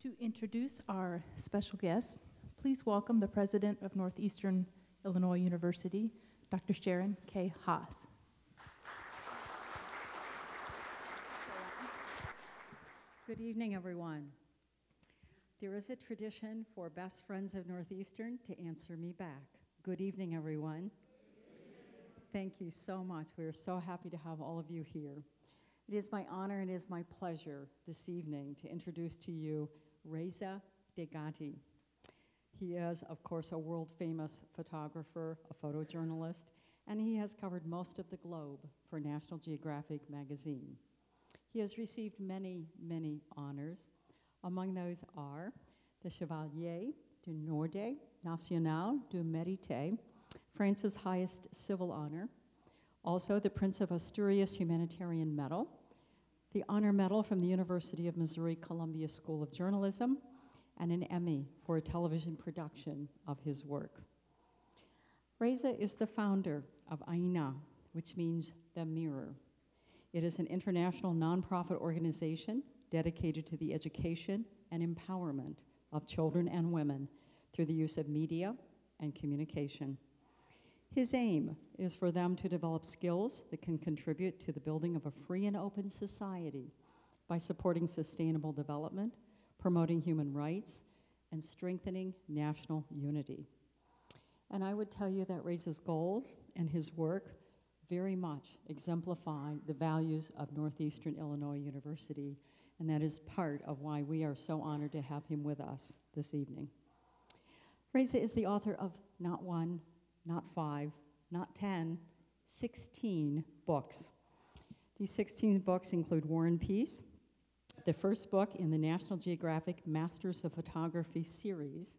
To introduce our special guest, please welcome the president of Northeastern Illinois University, Dr. Sharon K. Haas. Good evening, everyone. There is a tradition for best friends of Northeastern to answer me back. Good evening, everyone. Thank you so much. We are so happy to have all of you here. It is my honor and it is my pleasure this evening to introduce to you Reza Degati. He is, of course, a world-famous photographer, a photojournalist, and he has covered most of the globe for National Geographic magazine. He has received many, many honors. Among those are the Chevalier du Ordre National du Mérite, France's highest civil honor, also the Prince of Asturias Humanitarian Medal, the Honor Medal from the University of Missouri-Columbia School of Journalism, and an Emmy for a television production of his work. Reza is the founder of AINA, which means the mirror. It is an international nonprofit organization dedicated to the education and empowerment of children and women through the use of media and communication. His aim is for them to develop skills that can contribute to the building of a free and open society by supporting sustainable development, promoting human rights, and strengthening national unity. And I would tell you that Reza's goals and his work very much exemplify the values of Northeastern Illinois University, and that is part of why we are so honored to have him with us this evening. Reza is the author of not one, not 5, not 10, 16 books. These 16 books include War and Peace, the first book in the National Geographic Masters of Photography series,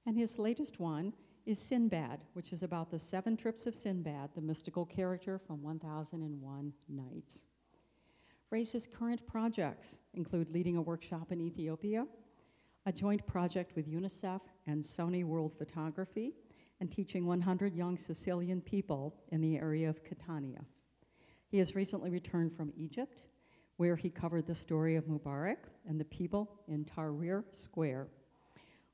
and his latest one is Sinbad, which is about the 7 trips of Sinbad, the mystical character from 1001 Nights. Reza's current projects include leading a workshop in Ethiopia, a joint project with UNICEF and Sony World Photography, and teaching 100 young Sicilian people in the area of Catania. He has recently returned from Egypt, where he covered the story of Mubarak and the people in Tahrir Square.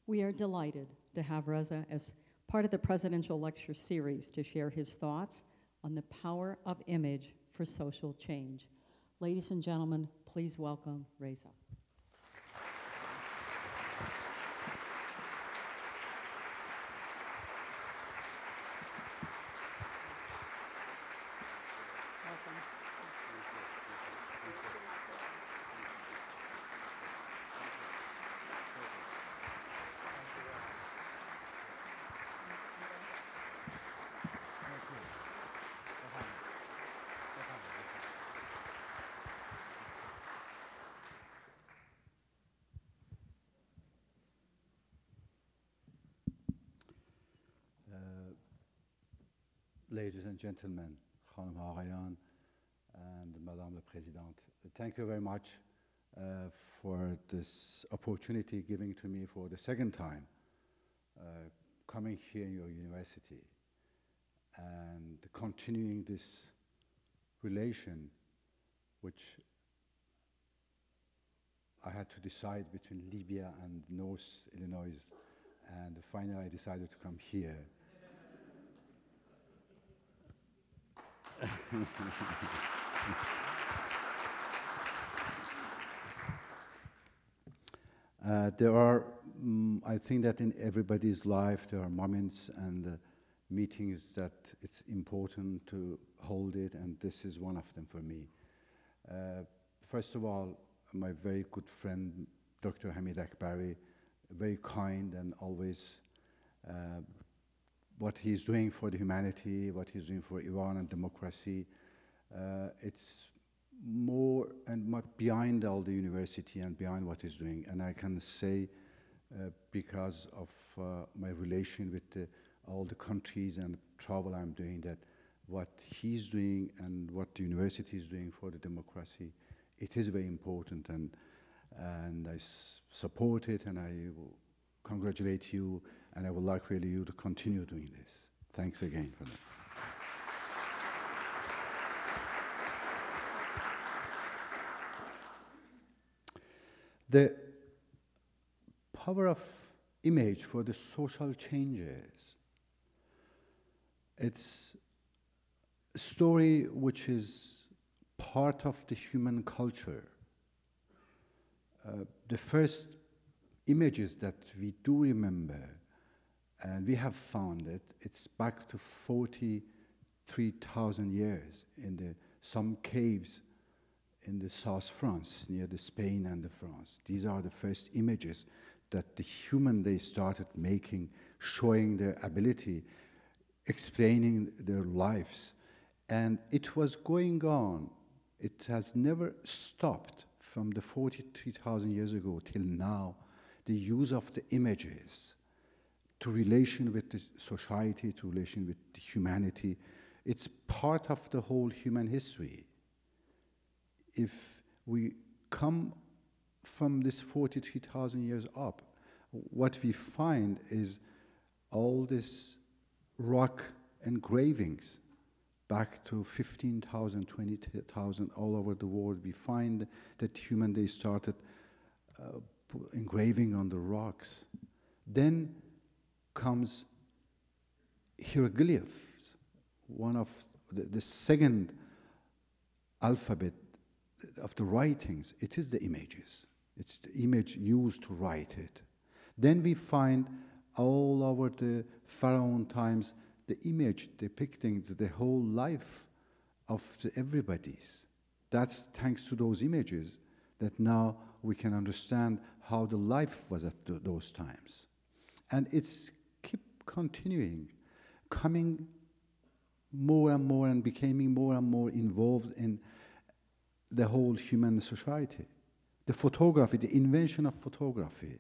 We are delighted to have Reza as part of the presidential lecture series to share his thoughts on the power of image for social change. Ladies and gentlemen, please welcome Reza. Ladies and gentlemen, Khanim Aghayan and Madame la Présidente, thank you very much for this opportunity given to me for the second time coming here in your university and continuing this relation which I had to decide between Libya and North Illinois, and finally I decided to come here. There are, I think that in everybody's life there are moments and meetings that it's important to hold it, and this is one of them for me. First of all, my very good friend, Dr. Hamid Akbari, very kind and always what he's doing for the humanity, what he's doing for Iran and democracy, it's more and much behind all the university and behind what he's doing. And I can say, because of my relation with all the countries and the travel I'm doing, that what he's doing and what the university is doing for the democracy, it is very important, and I support it, and I will congratulate you, and I would like really you to continue doing this. Thanks again for that. The power of image for the social changes. It's a story which is part of the human culture. The first images that we do remember, and we have found it, it's back to 43,000 years in some caves in the South France, near the Spain and the France. These are the first images that the human, they started making, showing their ability, explaining their lives. And it was going on. It has never stopped from the 43,000 years ago till now, the use of the images to relation with the society, to relation with the humanity. It's part of the whole human history. If we come from this 43,000 years up, what we find is all these rock engravings back to 15,000, 20,000 all over the world. We find that they started engraving on the rocks. Then comes hieroglyphs, one of the second alphabet of the writings. It is the images. It's the image used to write it. Then we find all over the Pharaoh times the image depicting the whole life of everybody's. That's thanks to those images that now we can understand how the life was at those times. And it's keep continuing, coming more and more and becoming more and more involved in the whole human society. The photography, the invention of photography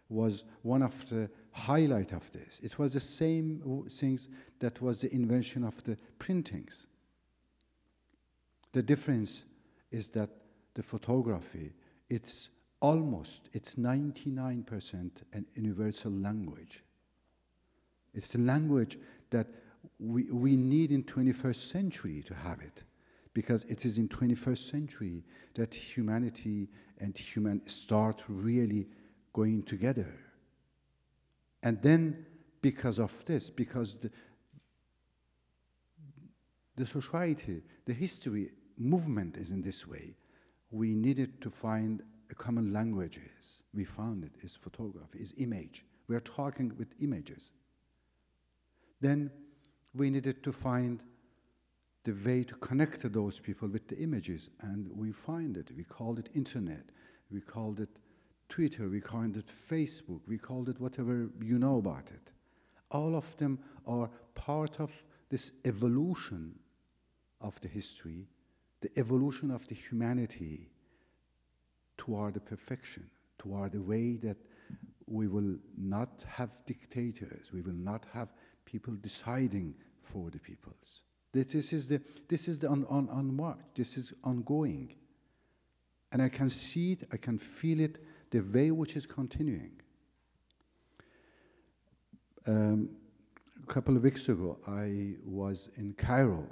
was one of the highlight of this. It was the same things that was the invention of the printings. The difference is that the photography, it's 99% an universal language. It's the language that we need in 21st century to have it, because it is in 21st century that humanity and human start really going together. And then because of this, because the society, the history movement is in this way, we needed to find a common languages. We found it is photography, is image. We are talking with images. Then we needed to find the way to connect those people with the images, and we find it. We called it internet. We called it Twitter. We called it Facebook. We called it whatever you know about it. All of them are part of this evolution of the history, the evolution of the humanity toward the perfection, toward the way that we will not have dictators. We will not have people deciding for the peoples. This is the on march. This is ongoing, and I can see it. I can feel it. The way which is continuing. A couple of weeks ago, I was in Cairo.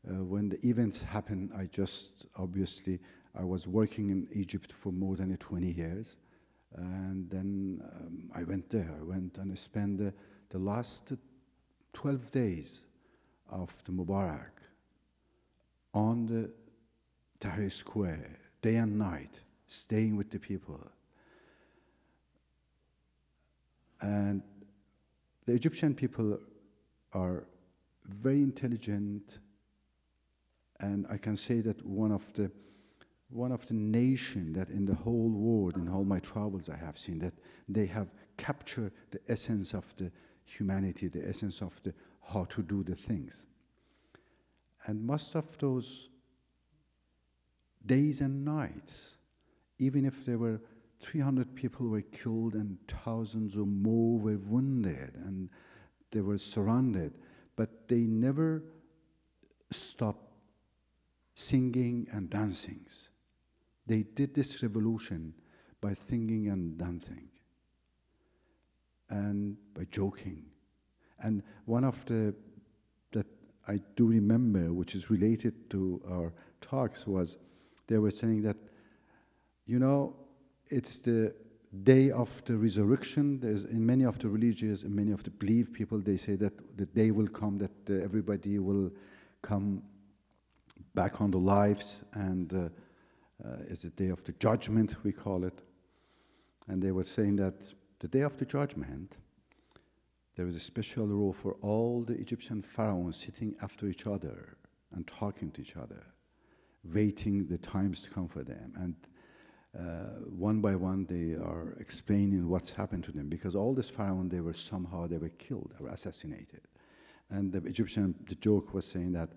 When the events happened, I was working in Egypt for more than 20 years, and then I went there. I went and I spent the last 12 days of the Mubarak on the Tahrir Square, day and night, staying with the people. And the Egyptian people are very intelligent, and I can say that one of the nation that in the whole world, in all my travels I have seen, that they have captured the essence of the humanity, the essence of how to do the things. And most of those days and nights, even if there were 300 people were killed and thousands or more were wounded and they were surrounded, but they never stopped singing and dancing. They did this revolution by singing and dancing and by joking. And one of that I do remember, which is related to our talks, was they were saying that, it's the day of the resurrection. There's in many of the religions, in many of the belief people, they say that the day will come that everybody will come back on the lives, and it's the day of the judgment, we call it. And they were saying that the day of the judgment, there is a special rule for all the Egyptian pharaohs sitting after each other and talking to each other, waiting the times to come for them. And one by one, they are explaining what's happened to them, because all these pharaohs, they were killed or assassinated. And the joke was saying that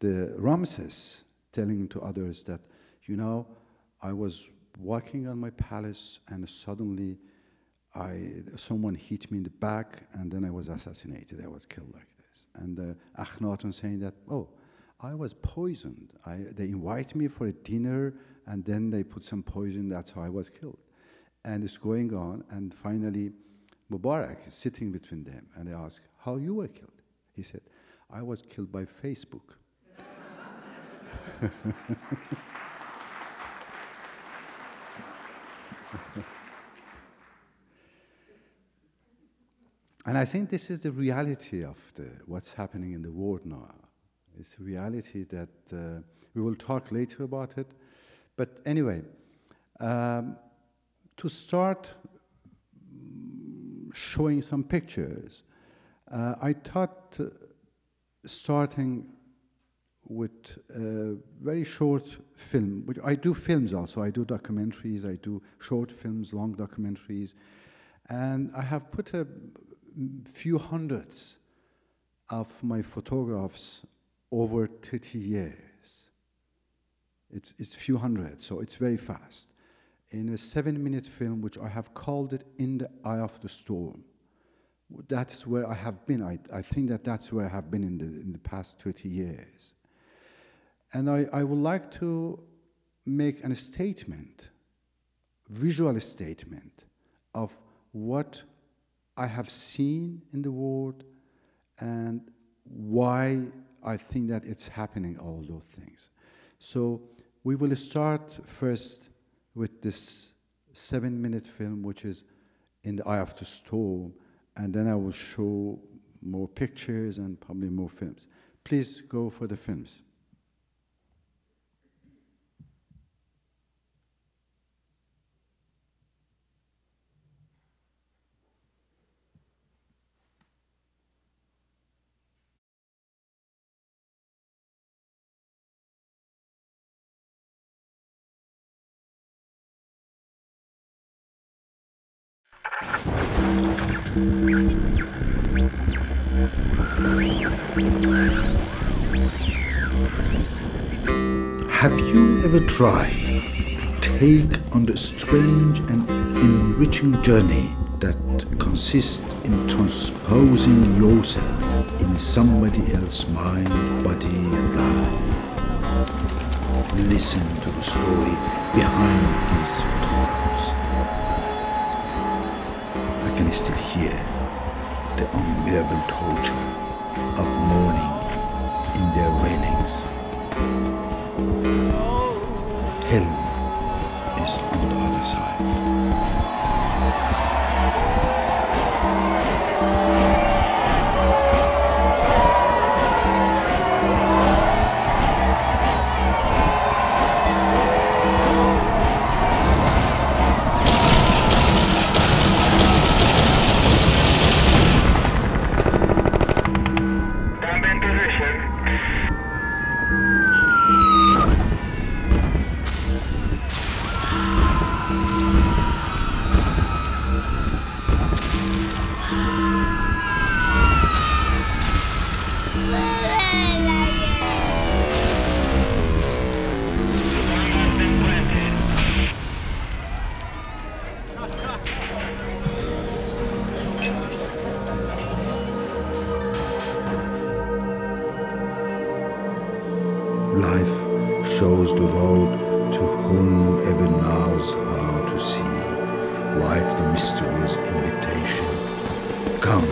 the Ramses telling to others that, you know, I was walking on my palace and suddenly someone hit me in the back and then I was assassinated. I was killed like this. And Akhenaten saying that, oh, I was poisoned. They invited me for a dinner and then they put some poison, that's how I was killed. And it's going on, and finally Mubarak is sitting between them and they ask, how you were killed? He said, I was killed by Facebook. And I think this is the reality of what's happening in the world now. It's a reality that we will talk later about it. But anyway, to start showing some pictures, I thought starting with a very short film, which I do films also. I do documentaries, I do short films, long documentaries, and I have put a few hundreds of my photographs over 30 years. It's few hundred, so it's very fast. In a 7-minute film, which I have called it In the Eye of the Storm. That's where I have been. I think that's where I have been in the past 30 years. And I would like to make a statement, visual statement, of what I have seen in the world and why I think that it's happening, all those things. So we will start first with this 7-minute film, which is In the Eye of the Storm, and then I will show more pictures and probably more films. Please go for the films. Have you ever tried to take on the strange and enriching journey that consists in transposing yourself in somebody else's mind, body, and life? Listen to the story behind these photographs. I can still hear the unbearable torture of mourning in their wailings. Hell is on the other side. Life shows the road to whomever knows how to see, like the mysterious invitation. Come.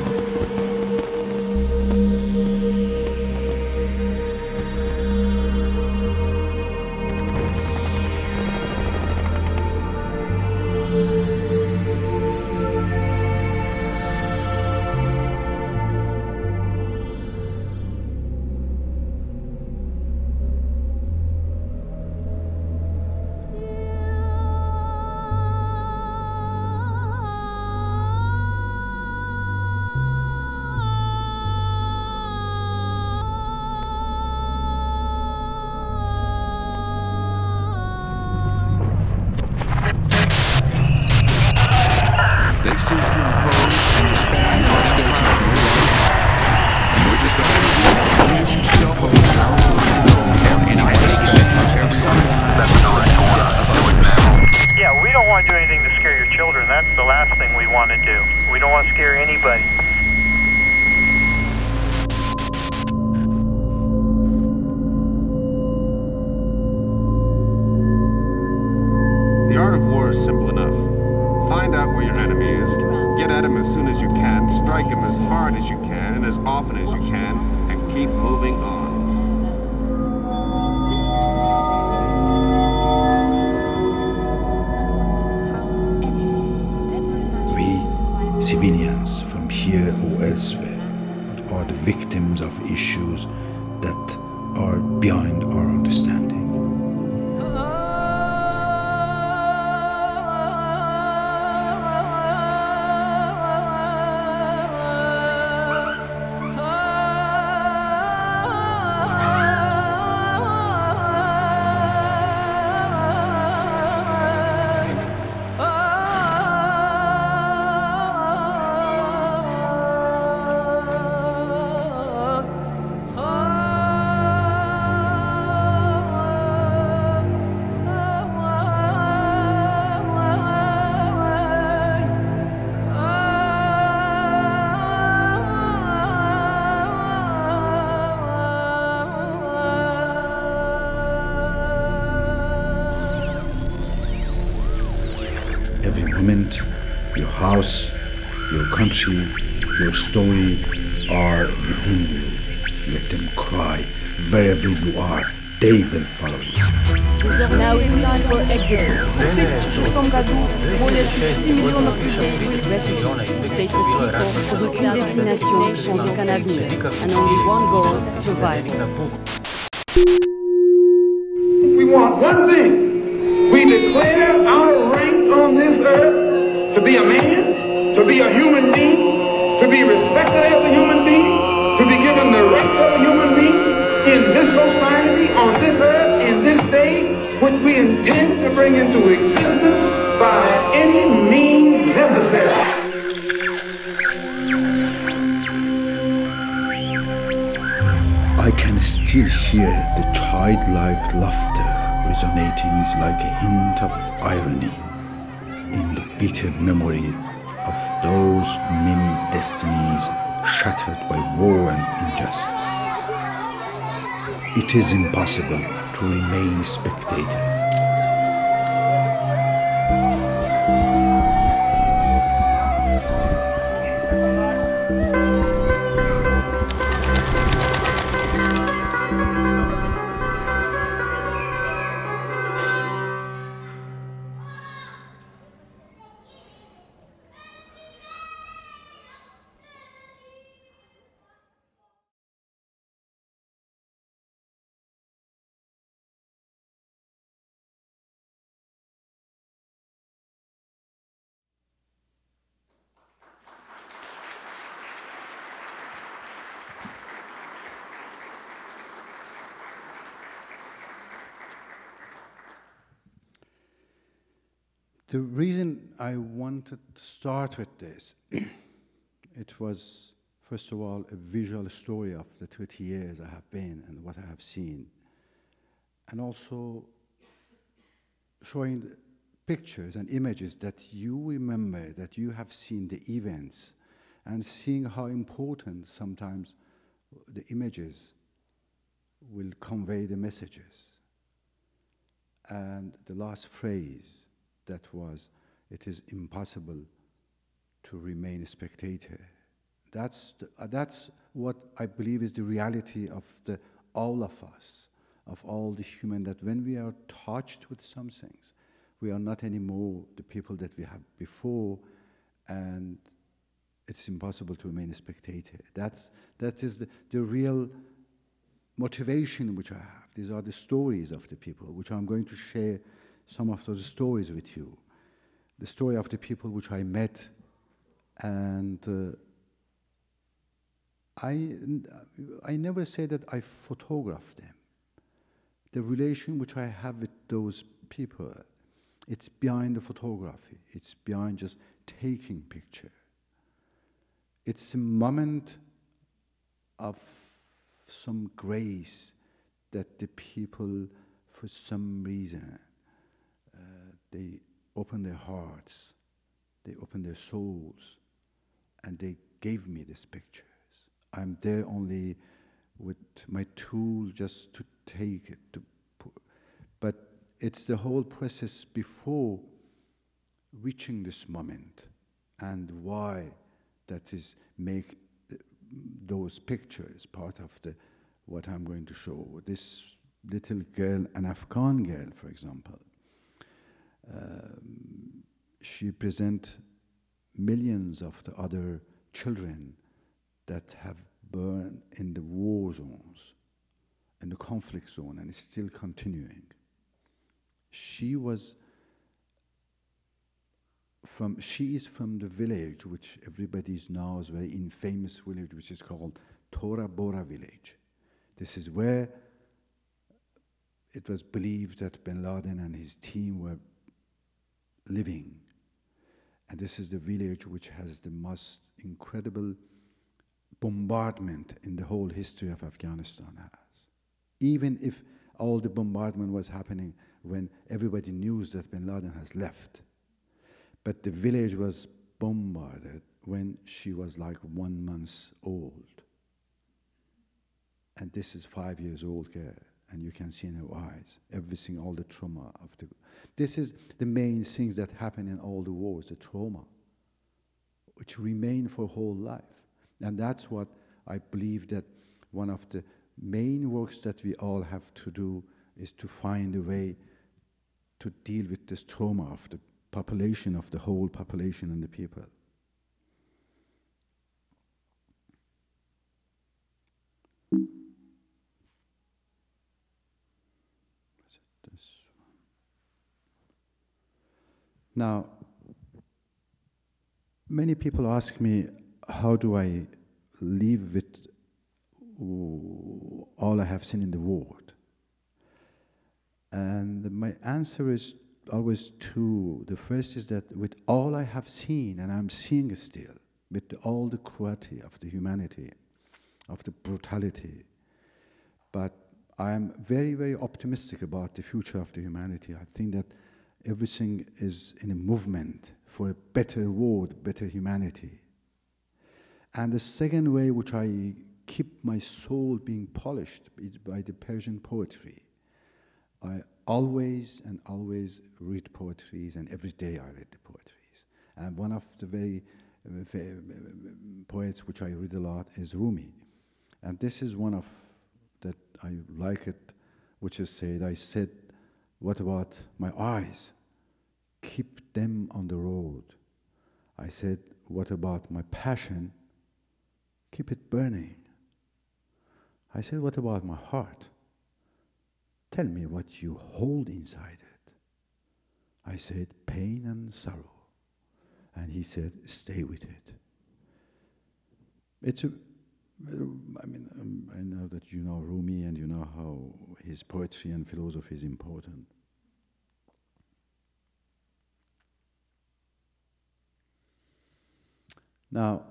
out where your enemy is, get at him as soon as you can, strike him as hard as you can and as often as you can, and keep moving on. We, civilians from here or elsewhere, are the victims of issues that are beyond our understanding. Every moment, your house, your country, your story are within you. Let them cry. Wherever you are, they will follow you. Now it's time for exodus. В 2006 году более 6 миллионов людей stayed with people with aucune destination sans aucun avenir, and only one goal, survival. We want one thing. We declare our right on this earth to be a man, to be a human being, to be respected as a human being, to be given the rights of a human being in this society, on this earth, in this day, which we intend to bring into existence by any means necessary. I can still hear the childlike laughter resonating like a hint of irony in the bitter memory of those many destinies shattered by war and injustice. It is impossible to remain a spectator. The reason I wanted to start with this, it was, first of all, a visual story of the 30 years I have been and what I have seen, and also showing the pictures and images that you remember, that you have seen the events, and seeing how important sometimes the images will convey the messages. And the last phrase, that was, it is impossible to remain a spectator. That's what I believe is the reality of all of us, of all the human, that when we are touched with some things, we are not anymore the people that we have before, and it's impossible to remain a spectator. That is the real motivation which I have. These are the stories of the people, which I'm going to share some of those stories with you. The story of the people which I met, and I never say that I photograph them. The relation which I have with those people, it's behind the photography. It's behind just taking picture. It's a moment of some grace that the people, for some reason, they open their hearts, they open their souls, and they gave me these pictures. I'm there only with my tool just to take it, but it's the whole process before reaching this moment and why that is make those pictures part of what I'm going to show. This little girl, an Afghan girl, for example, she presents millions of the other children that have burned in the war zones, in the conflict zone, and is still continuing. She is from the village, which everybody knows, very infamous village, which is called Tora Bora village. This is where it was believed that bin Laden and his team were living. And this is the village which has the most incredible bombardment in the whole history of Afghanistan has. Even if all the bombardment was happening when everybody knew that bin Laden has left. But the village was bombarded when she was like 1 month old. And this is 5 years old girl, and you can see in her eyes everything, all the trauma of the. This is the main things that happen in all the wars, the trauma, which remain for whole life. And that's what I believe that one of the main works that we all have to do is to find a way to deal with this trauma of the population, of the whole population and the people. Now, many people ask me, how do I live with all I have seen in the world? And my answer is always two. The first is that with all I have seen, and I'm seeing still, with all the cruelty of the humanity, of the brutality, but I'm very, very optimistic about the future of the humanity. I think that everything is in a movement for a better world, better humanity. And the second way which I keep my soul being polished is by the Persian poetry. I always and always read poetries, and every day I read the poetries. And one of the very poets which I read a lot is Rumi. And this is one of that I like it, which is said, I said, what about my eyes? Keep them on the road. I said, what about my passion? Keep it burning. I said, what about my heart? Tell me what you hold inside it. I said, pain and sorrow. And he said, stay with it. It's a, I mean, I know that you know Rumi and you know how his poetry and philosophy is important. Now,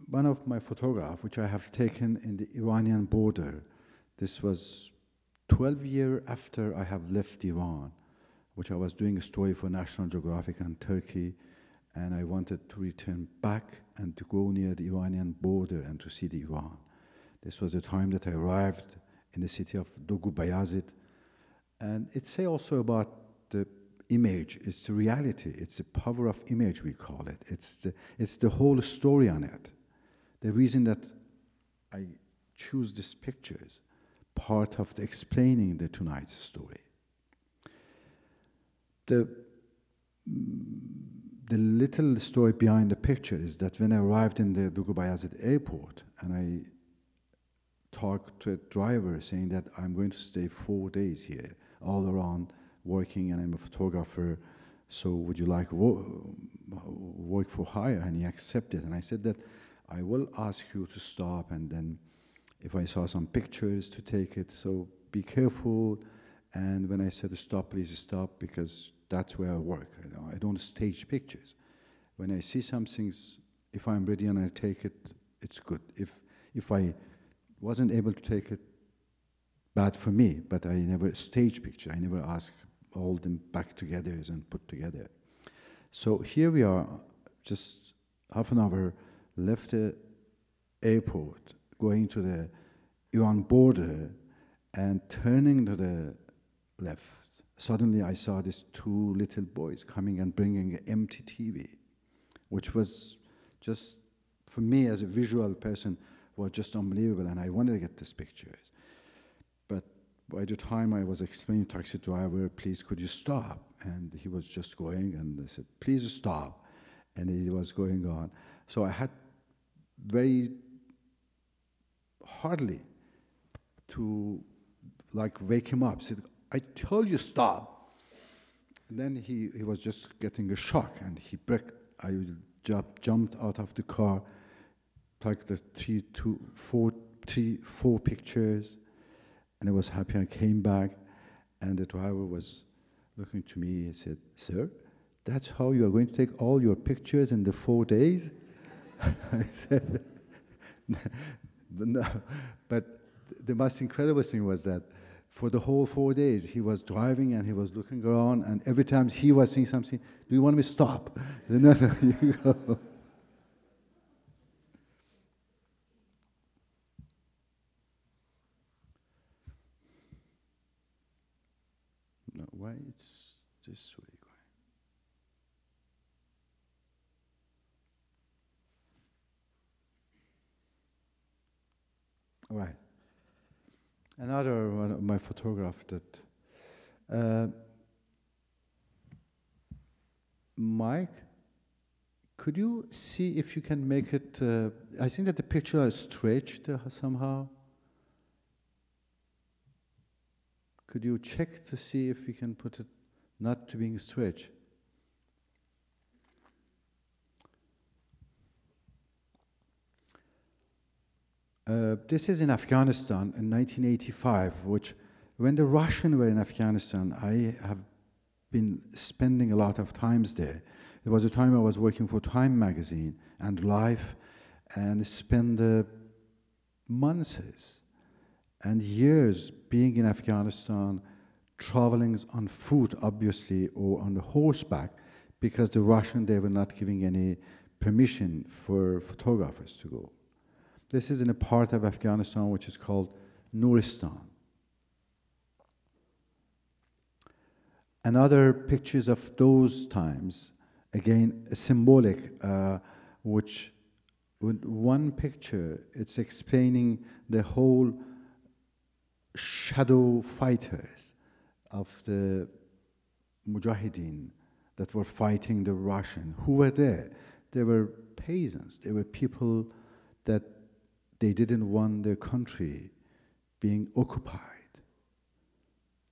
one of my photographs, which I have taken in the Iranian border, this was 12 years after I have left Iran, which I was doing a story for National Geographic on Turkey, and I wanted to return back and to go near the Iranian border and to see the Iran. This was the time that I arrived in the city of Dogu Bayazid, and it says also about the image, it's the reality, it's the power of image, we call it. It's the whole story on it. The reason that I choose these pictures, part of the explaining the tonight's story. The little story behind the picture is that when I arrived in the Dogu Bayazid airport and I talked to a driver saying that I'm going to stay 4 days here, all around working, and I'm a photographer, so would you like work for hire? And he accepted, and I said that I will ask you to stop, and then if I saw some pictures to take it, so be careful. And when I said stop, please stop, because that's where I work. I don't stage pictures. When I see some things, if I'm ready and I take it, it's good. If I wasn't able to take it, bad for me, but I never stage picture. I never ask hold them back together and put together. So here we are, just half an hour left the airport, going to the Iran border and turning to the left, suddenly I saw these two little boys coming and bringing an empty TV, which was just, for me as a visual person, was just unbelievable, and I wanted to get these pictures. But by the time I was explaining to the taxi driver, please could you stop? And he was just going, and I said, please stop. And he was going on. So I had very hardly to like wake him up. Said, I told you stop. And then he was just getting a shock, and he braked. I jumped out of the car, like the four pictures, and I was happy. I came back, and the driver was looking to me. He said, sir, that's how you are going to take all your pictures in the 4 days? I said, no. But the most incredible thing was that for the whole 4 days, he was driving and he was looking around, and every time he was seeing something, do you want me to stop? No, no, you go. No, why it's this way going? All right. Another one of my photograph that Mike, could you see if you can make it? I think that the picture is stretched somehow. Could you check to see if you can put it not to being stretched? This is in Afghanistan in 1985, which when the Russians were in Afghanistan, I have been spending a lot of times there. It was a time I was working for Time magazine and Life, and spent months and years being in Afghanistan, traveling on foot, obviously, or on the horseback, because the Russians, they were not giving any permission for photographers to go. This is in a part of Afghanistan which is called Nuristan. Another pictures of those times, again, symbolic, which with one picture, it's explaining the whole shadow fighters of the Mujahideen that were fighting the Russian. Who were there? They were peasants. They were people that they didn't want their country being occupied.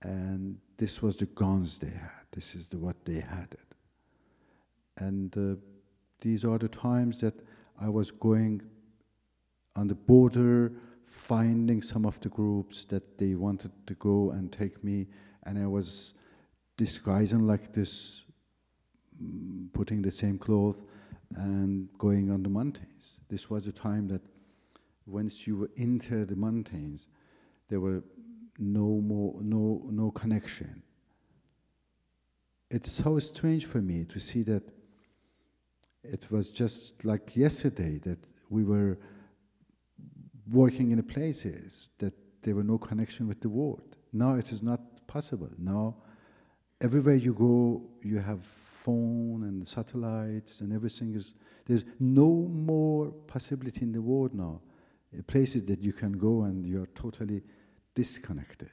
And this was the guns they had. This is what they had. And these are the times that I was going on the border, finding some of the groups that they wanted to go and take me, and I was disguising like this, putting the same clothes and going on the mountains. This was a time that once you enter the mountains, there were no connection. It's so strange for me to see that it was just like yesterday that we were working in places that there were no connection with the world. Now it is not possible. Now everywhere you go, you have phone and satellites and everything is, there's no more possibility in the world now. Places that you can go and you're totally disconnected.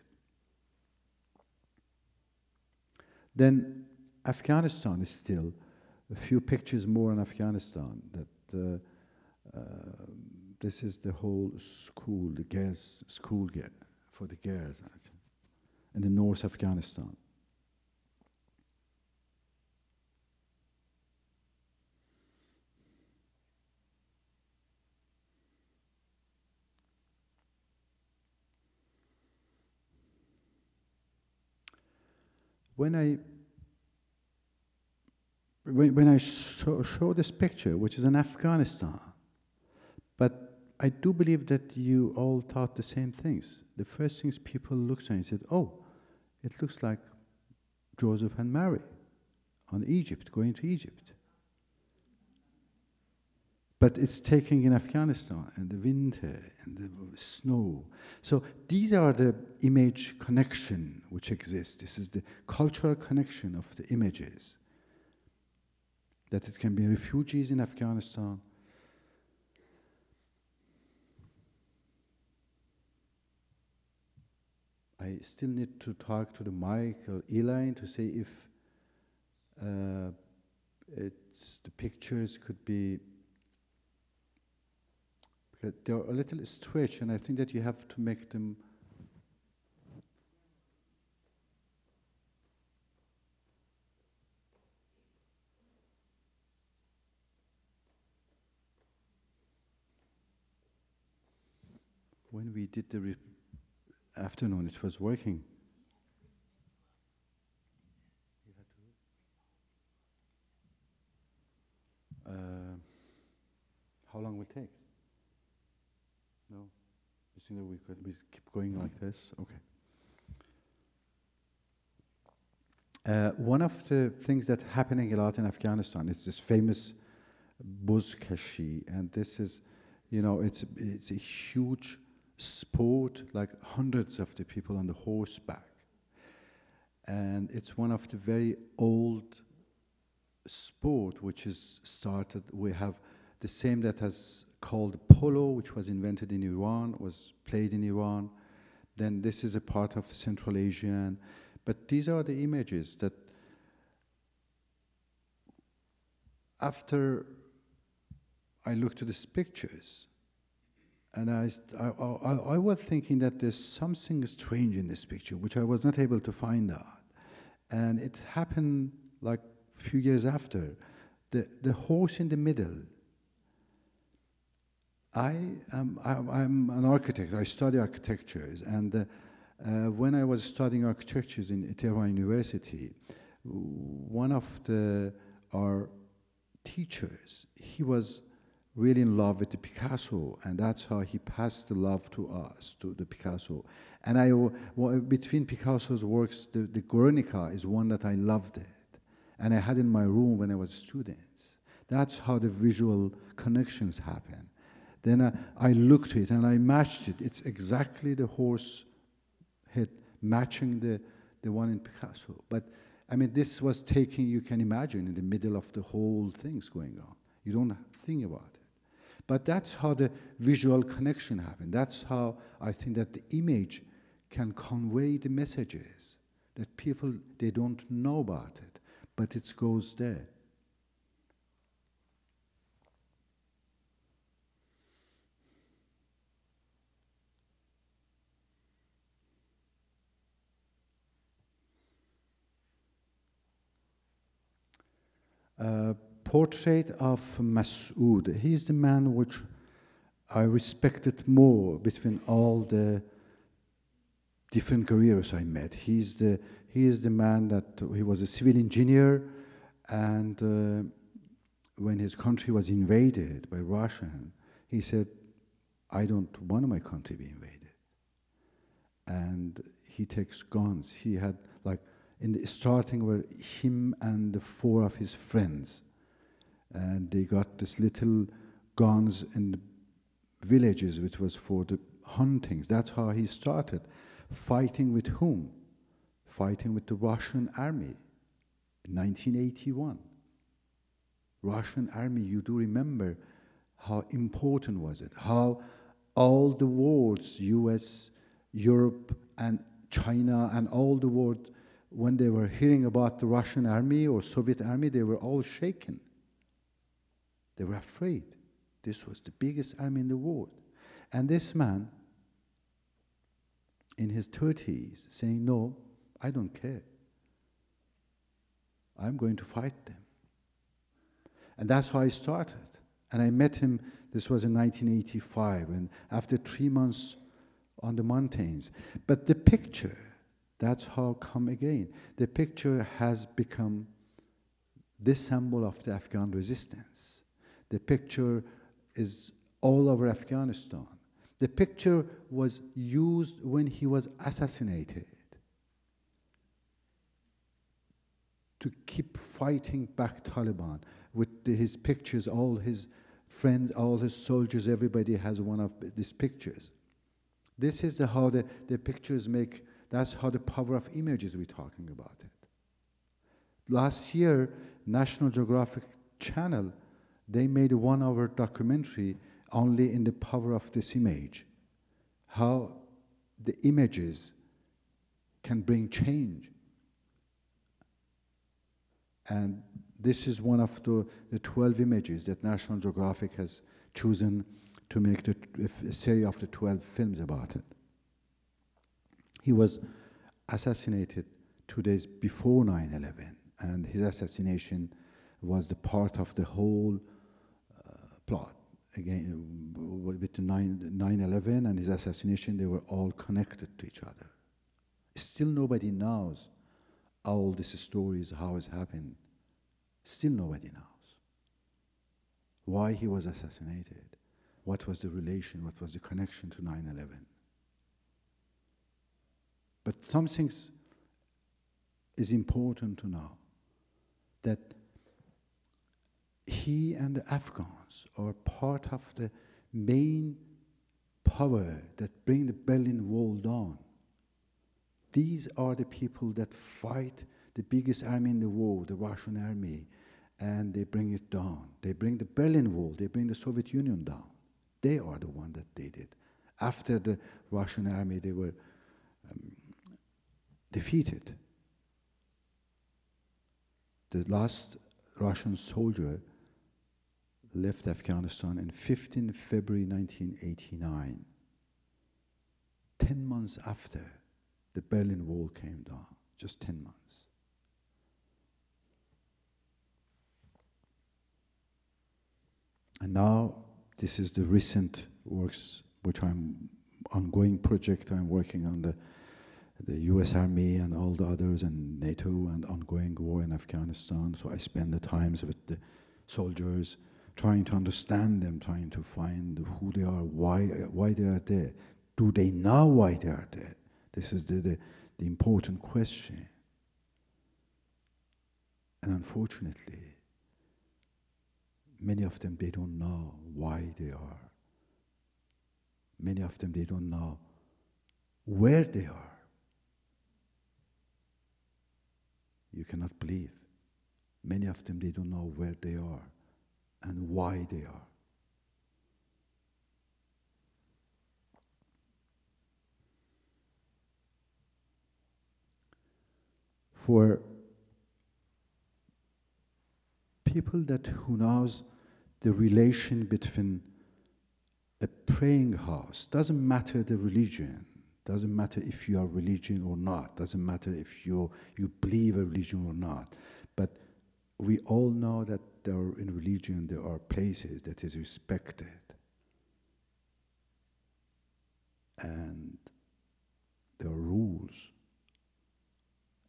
Then Afghanistan is still a few pictures more in Afghanistan. That this is the whole school, the girls' school for the girls in the North Afghanistan. When I show this picture, which is in Afghanistan, but I do believe that you all thought the same things. The first things people looked at and said, oh, it looks like Joseph and Mary on Egypt, going to Egypt. but it's taking in Afghanistan and the winter and the snow. So these are the image connection which exists. This is the cultural connection of the images. That it can be refugees in Afghanistan. I still need to talk to the mic or Elaine to see if the pictures could be, because they're a little stretched, and I think that you have to make them. When we did the afternoon, it was working. How long will it take? No? You think that we keep going like this? Okay. One of the things that's happening a lot in Afghanistan is this famous buzkashi, and this is, you know, it's a huge sport, like hundreds of the people on the horseback. And it's one of the very old sport which is started. We have the same that has called polo, which was invented in Iran, was played in Iran. Then this is a part of Central Asian. But these are the images that after I looked at these pictures, and I was thinking that there's something strange in this picture, which I was not able to find out. And it happened like a few years after. The horse in the middle. I'm an architect. I study architectures, and when I was studying architectures in Tehran University, one of our teachers, he was really in love with the Picasso, and that's how he passed the love to us, to the Picasso. And between Picasso's works, the Guernica is one that I loved it, and I had in my room when I was a student. That's how the visual connections happen. Then I looked at it and I matched it. It's exactly the horse head matching the one in Picasso. But I mean, this was taken, you can imagine, in the middle of the whole things going on. You don't think about it. But that's how the visual connection happened. That's how I think that the image can convey the messages that people, they don't know about it, but it goes there. Portrait of Masood. He's the man which I respected more between all the different careers I met. He is the man that he was a civil engineer, and when his country was invaded by Russian, he said, "I don't want my country to be invaded." And he takes guns. He had like, in the starting were him and the 4 of his friends. And they got this little guns in the villages, which was for the huntings. That's how he started. Fighting with whom? Fighting with the Russian army in 1981. Russian army, you do remember how important was it? How all the wars, US, Europe, and China, and all the world, when they were hearing about the Russian army or Soviet army, they were all shaken. They were afraid. This was the biggest army in the world. And this man, in his 30s, saying, "No, I don't care. I'm going to fight them." And that's how I started. And I met him, this was in 1985, and after 3 months on the mountains. But the picture, that's how come again. The picture has become the symbol of the Afghan resistance. The picture is all over Afghanistan. The picture was used when he was assassinated to keep fighting back Taliban with his pictures, all his friends, all his soldiers, everybody has one of these pictures. This is how the pictures make, that's how the power of images we're talking about it. Last year, National Geographic Channel, they made a 1-hour documentary only in the power of this image, how the images can bring change. And this is one of the 12 images that National Geographic has chosen to make a series of the 12 films about it. He was assassinated 2 days before 9/11, and his assassination was the part of the whole plot. Again, with the 9/11 and his assassination, they were all connected to each other. Still nobody knows all these stories, how it's happened. Still nobody knows why he was assassinated, what was the relation, what was the connection to 9/11. But something is important to know, that he and the Afghans are part of the main power that bring the Berlin Wall down. These are the people that fight the biggest army in the world, the Russian army, and they bring it down. They bring the Berlin Wall, they bring the Soviet Union down. They are the one that they did. After the Russian army, they were defeated. The last Russian soldier left Afghanistan on 15 February 1989, 10 months after the Berlin Wall came down, just 10 months. And now, this is the recent works, which I'm ongoing project I'm working on the US Army and all the others and NATO and ongoing war in Afghanistan. So I spend the times with the soldiers, trying to understand them, trying to find who they are, why they are there. Do they know why they are there? This is the important question. And unfortunately, many of them, they don't know why they are. Many of them, they don't know where they are. You cannot believe. Many of them, they don't know where they are and why they are. For people who knows the relation between a praying house, doesn't matter the religion, doesn't matter if you are religion or not, doesn't matter if you believe a religion or not, but we all know that in religion there are places that is respected. And there are rules.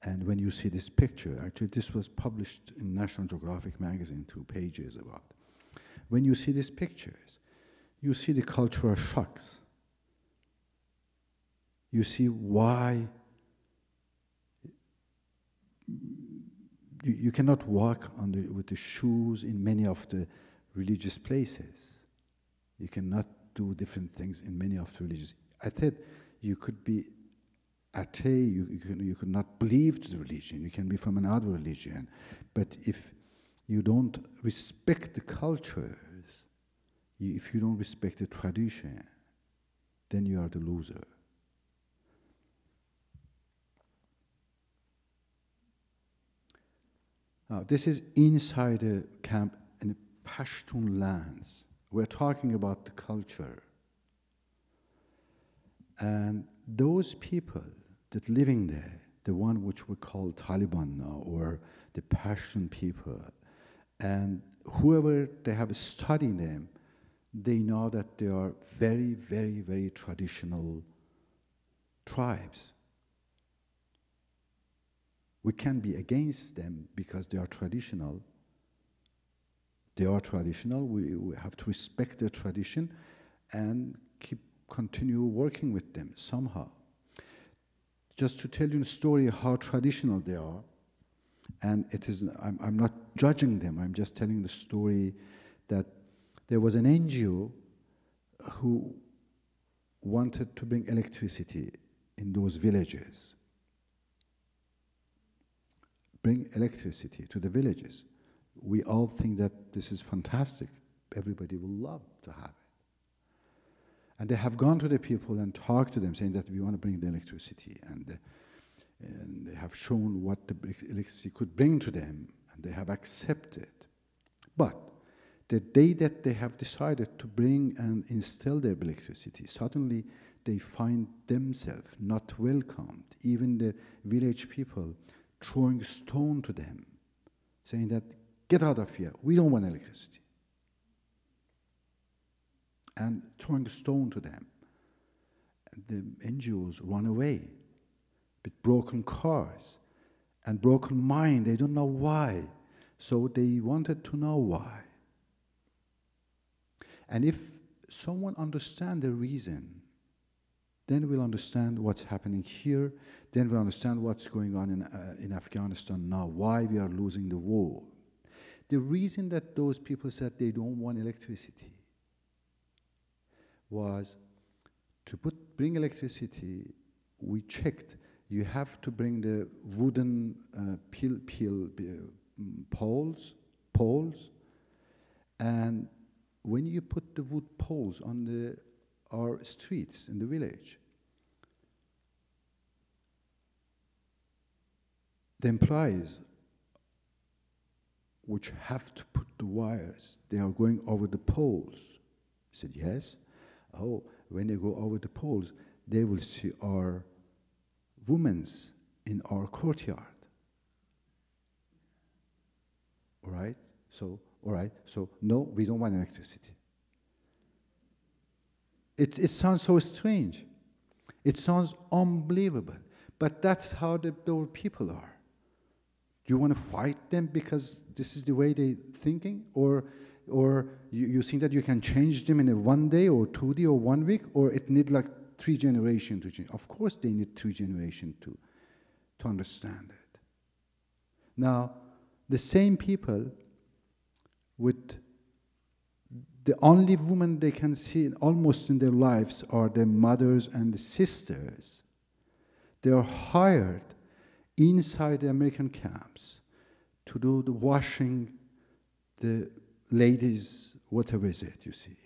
And when you see this picture, actually this was published in National Geographic magazine, 2 pages about. When you see these pictures, you see the cultural shocks. You see why you cannot walk with the shoes in many of the religious places. You cannot do different things in many of the religious. I said you could be athei, you could not believe the religion, you can be from another religion. But if you don't respect the cultures, if you don't respect the tradition, then you are the loser. Now, this is inside a camp in the Pashtun lands. We're talking about the culture. And those people that living there, the one which we call Taliban now, or the Pashtun people, and whoever they have studied them, they know that they are very, very, very traditional tribes. We can be against them because they are traditional. They are traditional. We have to respect their tradition and continue working with them somehow. Just to tell you a story how traditional they are, and it is, I'm not judging them, I'm just telling the story that there was an NGO who wanted to bring electricity in those villages. Bring electricity to the villages. We all think that this is fantastic. Everybody will love to have it. And they have gone to the people and talked to them, saying that we want to bring the electricity. And they have shown what the electricity could bring to them, and they have accepted. But the day that they have decided to bring and install their electricity, suddenly they find themselves not welcomed. Even the village people throwing stone to them, saying that, get out of here, we don't want electricity. And throwing stone to them. The NGOs run away with broken cars and broken mind. They don't know why. So they wanted to know why. And if someone understands the reason, then we'll understand what's happening here, then we'll understand what's going on in Afghanistan now, why we are losing the war. The reason that those people said they don't want electricity was to bring electricity. We checked, you have to bring the wooden poles, and when you put the wood poles on our streets in the village, the employees which have to put the wires, they are going over the poles. I said, yes. Oh, when they go over the poles, they will see our women in our courtyard. All right? So no, we don't want electricity. It sounds so strange. It sounds unbelievable. But that's how those people are. Do you want to fight them because this is the way they're thinking? Or you think that you can change them in a 1 day or 2 days or 1 week, or it needs like 3 generations to change? Of course they need 3 generations to understand it. Now, the same people with the only women they can see almost in their lives are their mothers and the sisters. They are hired inside the American camps to do the washing, the ladies, whatever is it, you see.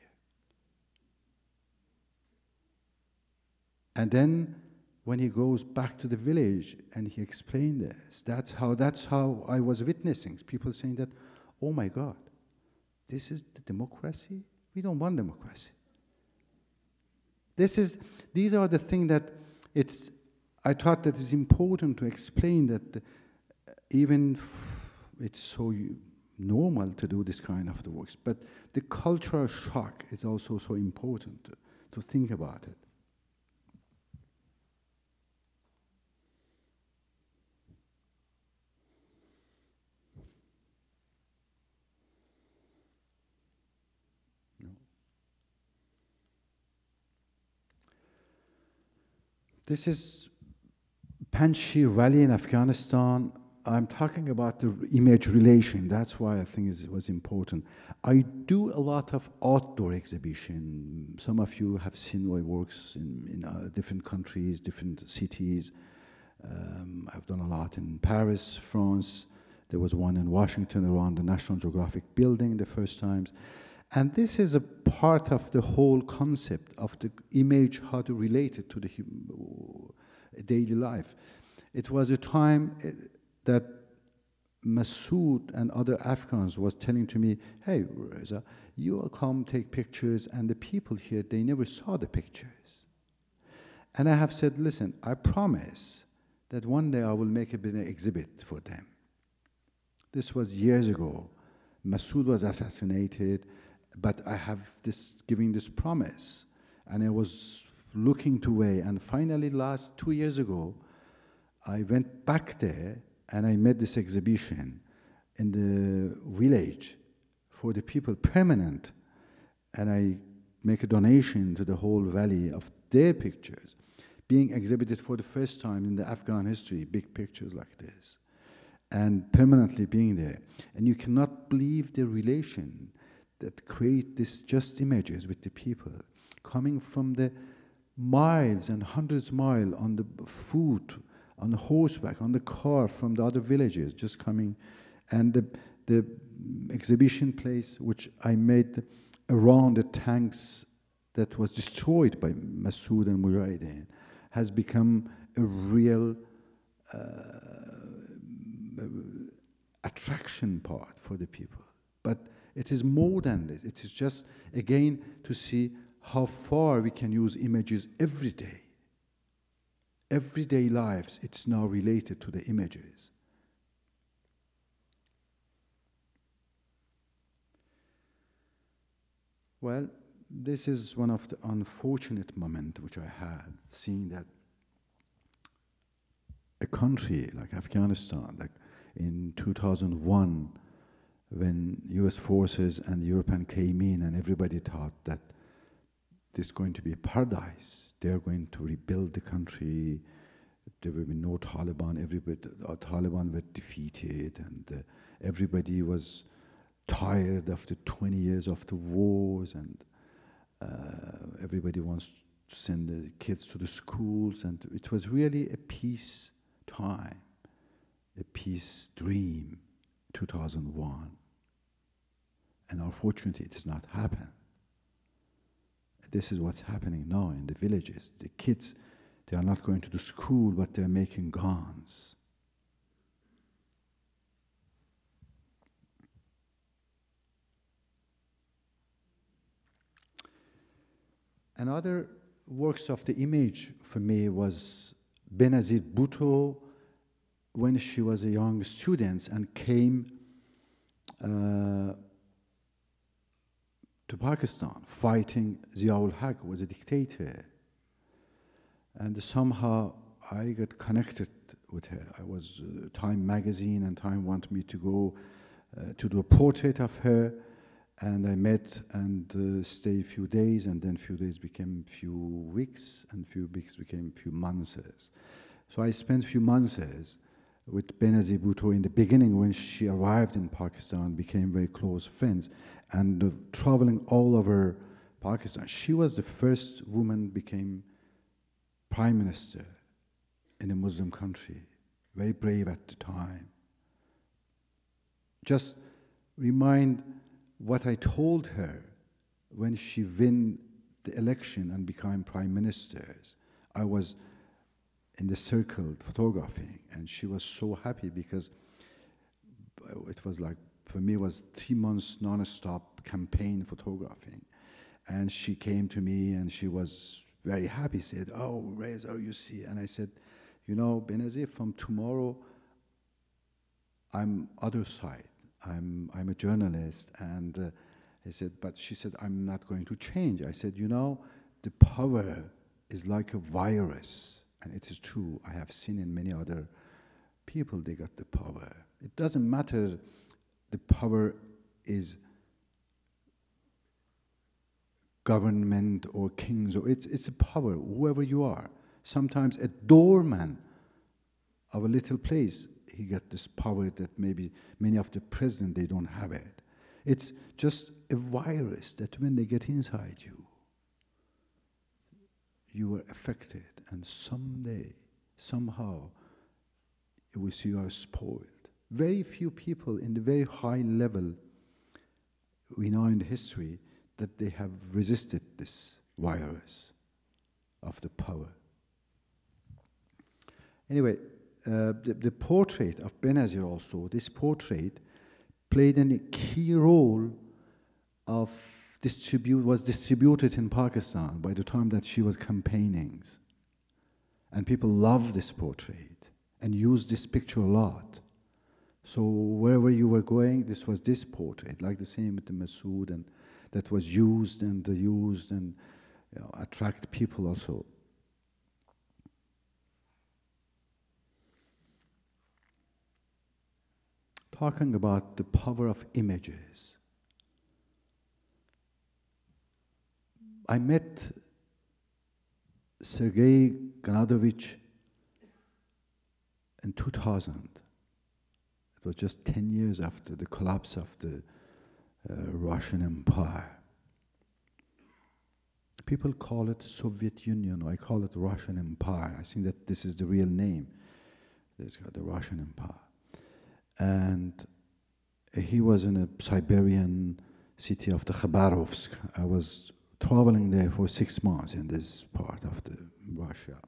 And then when he goes back to the village and he explained this, that's how I was witnessing. People saying that, oh my God, this is the democracy? We don't want democracy. These are the things that I thought that it's important to explain that even it's so normal to do this kind of the works, but the cultural shock is also so important to think about it. This is Panjshir Valley in Afghanistan. I'm talking about the image relation. That's why I think it was important. I do a lot of outdoor exhibition. Some of you have seen my works in different countries, different cities. I've done a lot in Paris, France. There was one in Washington around the National Geographic building the first times. And this is a part of the whole concept of the image, how to relate it to the daily life. It was a time that Masood and other Afghans was telling to me, hey, Reza, you will come take pictures, and the people here, they never saw the pictures. And I have said, listen, I promise that one day I will make an exhibit for them. This was years ago. Masood was assassinated, but I have giving this promise. And I was looking to way, and finally last 2 years ago, I went back there and I made this exhibition in the village for the people, permanent. And I make a donation to the whole valley of their pictures, being exhibited for the first time in the Afghan history, big pictures like this, and permanently being there. And you cannot believe the relation that create these just images with the people, coming from the miles and hundreds of miles on the foot, on the horseback, on the car from the other villages, just coming. And the exhibition place, which I made around the tanks that was destroyed by Massoud and Mujahideen, has become a real attraction part for the people. But it is more than this. It is just, again, to see how far we can use images every day. Everyday lives, it's now related to the images. Well, this is one of the unfortunate moments which I had, seeing that a country like Afghanistan, like in 2001, when US forces and European came in and everybody thought that this is going to be a paradise, they're going to rebuild the country, there will be no Taliban, Taliban were defeated, and everybody was tired after 20 years of the wars, and everybody wants to send the kids to the schools, and it was really a peace time, a peace dream, 2001. And unfortunately, it has not happened. This is what's happening now in the villages. The kids, they are not going to the school, but they're making guns. Another works of the image for me was Benazir Bhutto when she was a young student and came to Pakistan fighting Ziaul Haq, who was a dictator. And somehow I got connected with her. I was Time magazine, and Time wanted me to go to do a portrait of her. And I met and stayed a few days, and then few days became few weeks, and few weeks became few months. So I spent few months with Benazir Bhutto in the beginning when she arrived in Pakistan, became very close friends, and traveling all over Pakistan. She was the first woman became prime minister in a Muslim country, very brave at the time. Just remind what I told her when she won the election and became prime minister. I was in the circle photographing, and she was so happy because it was like, for me, it was 3 months non-stop campaign photographing. And she came to me and she was very happy, said, "Oh, Reza, you see." And I said, "You know, Benazir, from tomorrow, I'm other side. I'm a journalist." And I said, but she said, "I'm not going to change." I said, "You know, the power is like a virus." And it is true. I have seen in many other people, they got the power. It doesn't matter the power is government or kings, or it's a power, whoever you are. Sometimes a doorman of a little place, he got this power that maybe many of the presidents, they don't have it. It's just a virus that when they get inside you, you are affected, and someday, somehow, you will see you are spoiled. Very few people in the very high level, we know in the history, that they have resisted this virus of the power. Anyway, the portrait of Benazir also, this portrait played a key role of was distributed in Pakistan by the time that she was campaigning. And people loved this portrait and used this picture a lot. So wherever you were going, this was this portrait, like the same with the Massoud, and that was used and attract people also. Talking about the power of images. I met Sergei Ganadovich in 2000. It was just 10 years after the collapse of the Russian Empire. People call it Soviet Union, or I call it Russian Empire. I think that this is the real name. It's got the Russian Empire. And he was in a Siberian city of the Khabarovsk. I was traveling there for 6 months in this part of the Russia.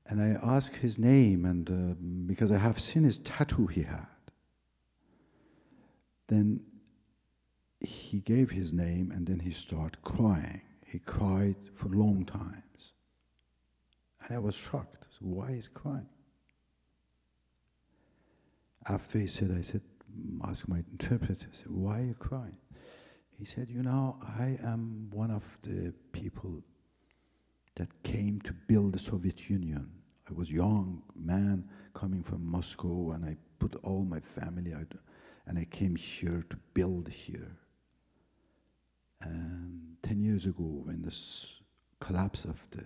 And I asked his name, and because I have seen his tattoo he had. Then he gave his name, and then he started crying. He cried for long times. And I was shocked. So why is he crying? After he said, I said, ask my interpreter, I said, why are you crying? He said, you know, I am one of the people that came to build the Soviet Union. I was a young man coming from Moscow, and I put all my family out, and I came here to build here. And 10 years ago, when this collapse of the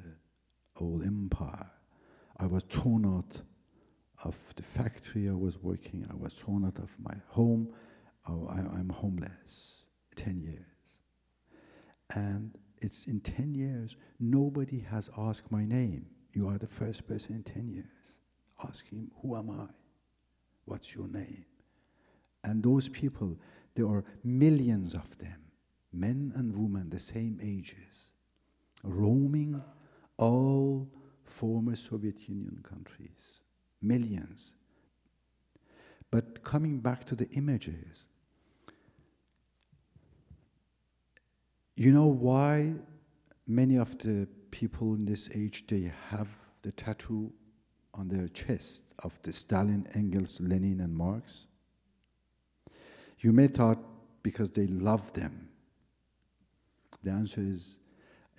old empire, I was thrown out of the factory I was working. I was thrown out of my home. I'm homeless. 10 years. And it's in 10 years, nobody has asked my name. You are the first person in 10 years asking, who am I? What's your name? And those people, there are millions of them, men and women, the same ages, roaming all former Soviet Union countries, millions. But coming back to the images, you know why many of the people in this age, they have the tattoo on their chest of the Stalin, Engels, Lenin, and Marx? You may thought because they love them. The answer is,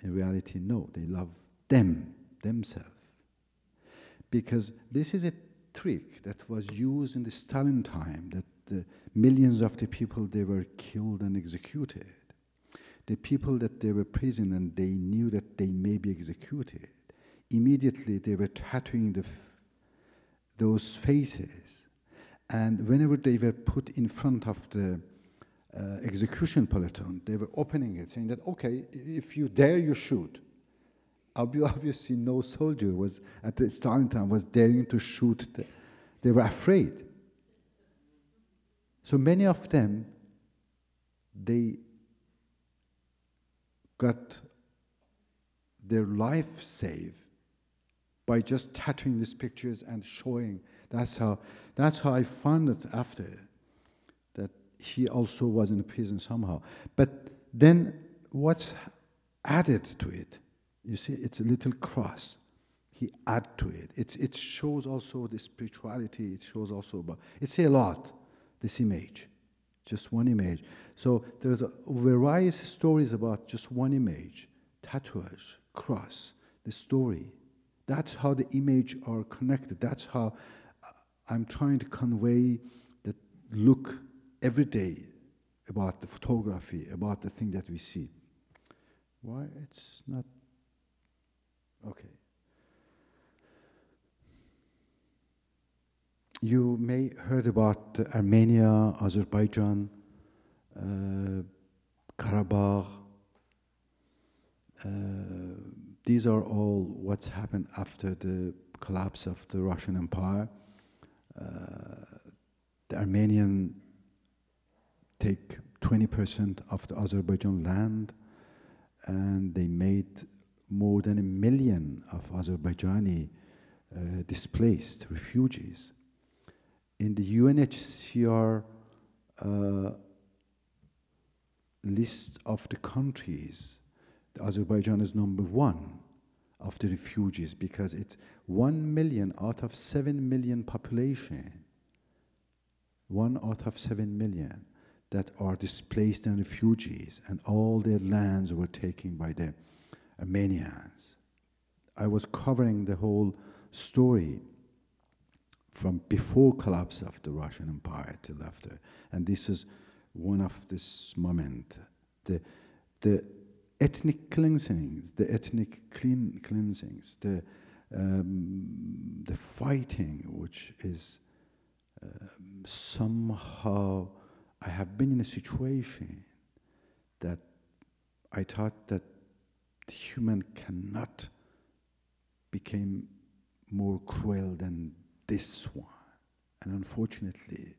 in reality, no. They love them, themselves. Because this is a trick that was used in the Stalin time, that the millions of the people, they were killed and executed. The people that they were prison and they knew that they may be executed, immediately they were tattooing those faces. And whenever they were put in front of the execution peloton, they were opening it, saying that, okay, if you dare, you shoot. Obviously, no soldier was, at the Stalin time, was daring to shoot. They were afraid. So many of them, they got their life saved by just tattooing these pictures and showing. That's how I found it after, that he also was in prison somehow. But then what's added to it? You see, it's a little cross. He add to it. It shows also the spirituality. It shows also about, it's a lot, this image, just one image. So there's various stories about just one image, tattooage, cross, the story. That's how the image are connected. That's how I'm trying to convey that look every day about the photography, about the thing that we see. Why it's not, okay. You may heard about Armenia, Azerbaijan, Karabakh. These are all what's happened after the collapse of the Russian Empire. The Armenian take 20% of the Azerbaijan land, and they made more than 1 million of Azerbaijani displaced refugees. In the UNHCR list of the countries, Azerbaijan is #1 of the refugees, because it's 1 million out of 7 million population. 1 out of 7 million that are displaced and refugees, and all their lands were taken by the Armenians. I was covering the whole story from before collapse of the Russian Empire till after, and this is one of this moment. The ethnic cleansings, the cleansings, the fighting, which is somehow I have been in a situation that I thought that the human cannot become more cruel than this one. And unfortunately,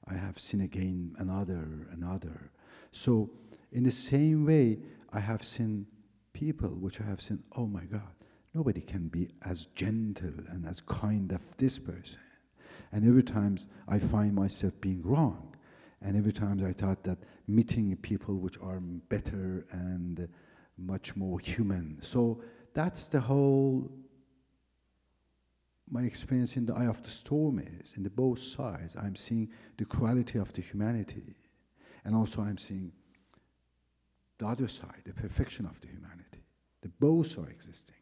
I have seen again another. So in the same way, I have seen people which I have seen, oh my God, nobody can be as gentle and as kind as this person. And every time I find myself being wrong. And every time I thought that meeting people which are better and much more human. So that's the whole, my experience in the eye of the storm is, in the both sides, I'm seeing the quality of the humanity. And also I'm seeing the other side, the perfection of the humanity. The both are existing.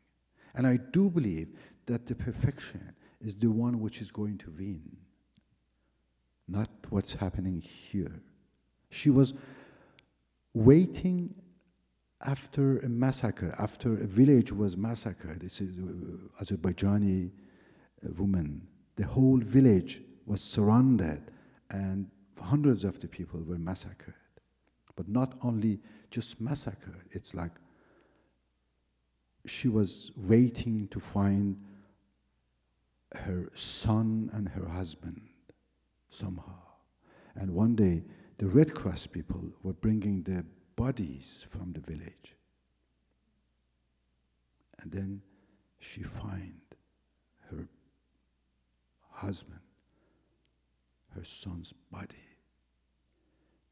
And I do believe that the perfection is the one which is going to win, not what's happening here. She was waiting after a massacre, after a village was massacred. This is Azerbaijani woman. The whole village was surrounded and hundreds of the people were massacred. But not only just massacred, it's like she was waiting to find her son and her husband somehow. And one day, the Red Cross people were bringing the bodies from the village. And then she find her husband, her son's body.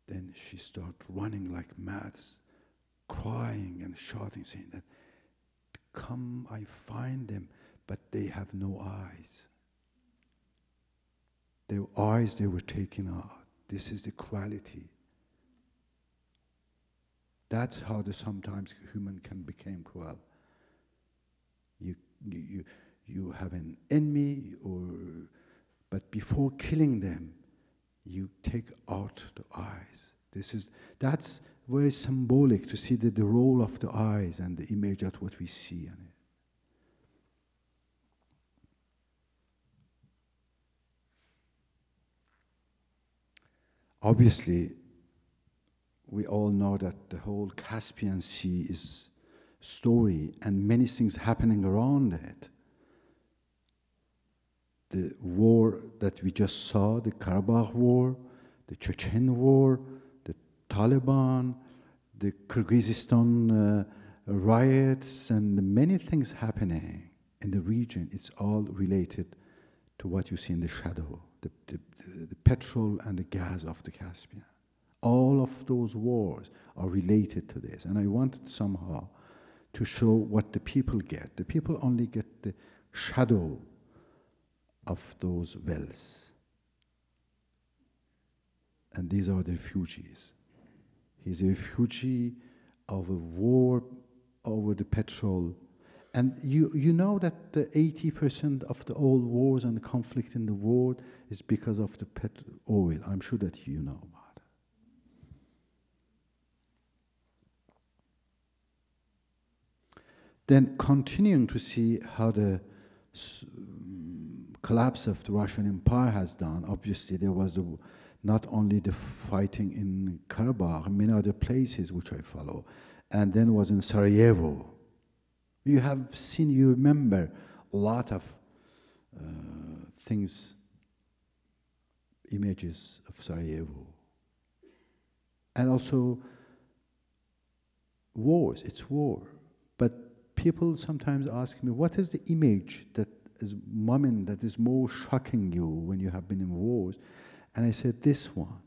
Then she started running like mad, crying and shouting, saying that, come, I find them, but they have no eyes. Their eyes, they were taken out. This is the quality. That's how the sometimes human can become cruel. You have an enemy, but before killing them, you take out the eyes. That's very symbolic to see the role of the eyes and the image of what we see in it. Obviously, we all know that the whole Caspian Sea is story and many things happening around it. The war that we just saw, the Karabakh war, the Chechen war, the Taliban, the Kyrgyzstan riots, and many things happening in the region. It's all related to what you see in the shadow, the petrol and the gas of the Caspian. All of those wars are related to this. And I wanted somehow to show what the people get. The people only get the shadow of those wells. And these are the refugees. He's a refugee of a war over the petrol. And you know that the 80% of the all wars and the conflict in the world is because of the oil. I'm sure that you know about it. Then continuing to see how the collapse of the Russian Empire has done, obviously there was not only the fighting in Karabakh, many other places which I follow, and then was in Sarajevo. You have seen, you remember a lot of things, images of Sarajevo. And also wars, it's war. But people sometimes ask me, what is the image that is moment that is more shocking you when you have been in wars? And I said, this one.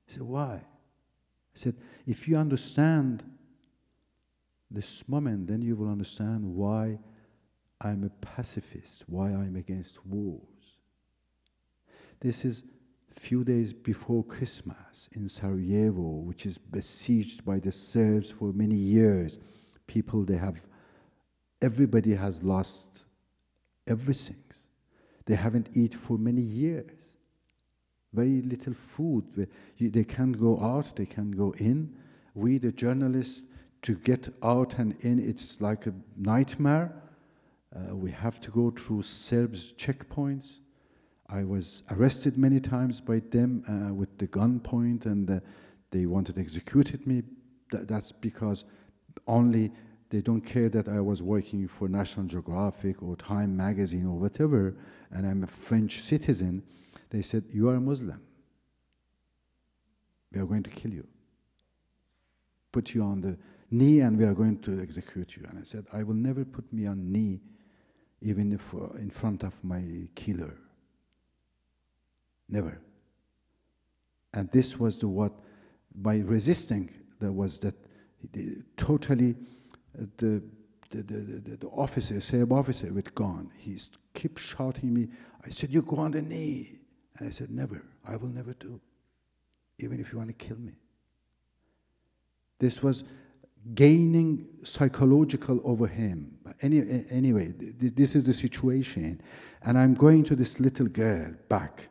I said, why? I said, if you understand this moment, then you will understand why I'm a pacifist, why I'm against wars. This is a few days before Christmas in Sarajevo, which is besieged by the Serbs for many years. People, everybody has lost everything. They haven't eaten for many years. Very little food. They can't go out, they can't go in. We, the journalists, to get out and in, it's like a nightmare. We have to go through Serbs' checkpoints. I was arrested many times by them with the gunpoint, and they wanted to execute me. That's because only they don't care that I was working for National Geographic or Time magazine or whatever, and I'm a French citizen. They said, you are a Muslim. We are going to kill you. Put you on the knee and we are going to execute you. And I said, I will never put me on knee, even if in front of my killer. Never. And this was by resisting, the officer, Serb officer with gun, he kept shouting me. I said, you go on the knee. And I said, never, I will never do, even if you want to kill me. This was gaining psychological over him. But anyway, this is the situation. And I'm going to this little girl back,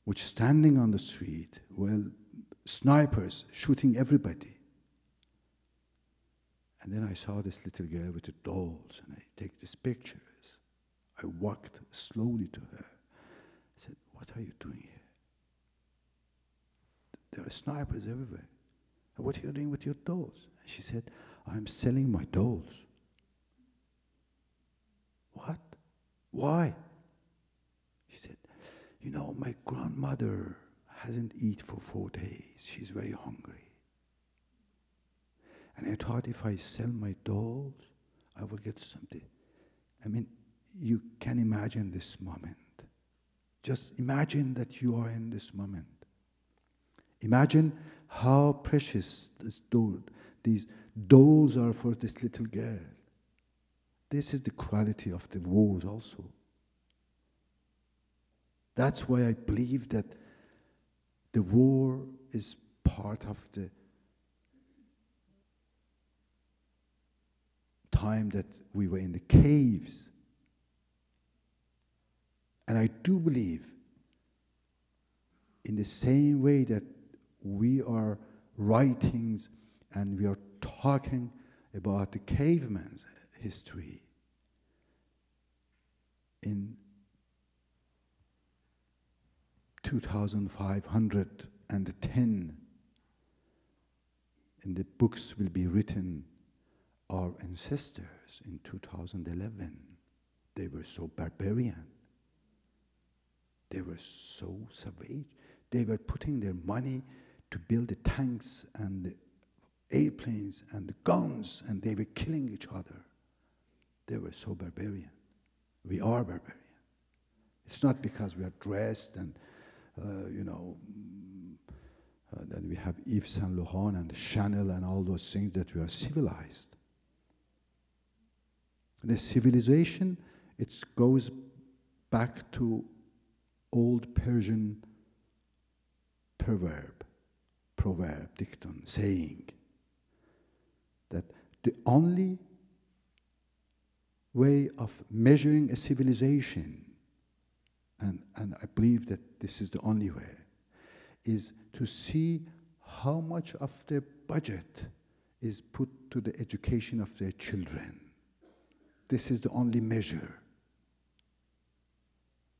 which standing on the street, well, snipers shooting everybody. And then I saw this little girl with the dolls, and I take these pictures. I walked slowly to her. I said, what are you doing here? There are snipers everywhere. What are you doing with your dolls? And she said, I'm selling my dolls. What? Why? She said, you know, my grandmother hasn't eaten for 4 days. She's very hungry. And I thought if I sell my dolls, I will get something. I mean, you can imagine this moment. Just imagine that you are in this moment. Imagine how precious these dolls are for this little girl. This is the quality of the wars also. That's why I believe that the war is part of the time that we were in the caves. And I do believe in the same way that we are writing and we are talking about the caveman's history. In 2510, and the books will be written, our ancestors in 2011, they were so barbarian. They were so savage. They were putting their money to build the tanks and the airplanes and the guns, and they were killing each other. They were so barbarian. We are barbarian. It's not because we are dressed and, that we have Yves Saint Laurent and Chanel and all those things that we are civilized. The civilization, it goes back to old Persian proverb, dictum, saying that the only way of measuring a civilization, and I believe that this is the only way, is to see how much of their budget is put to the education of their children. This is the only measure.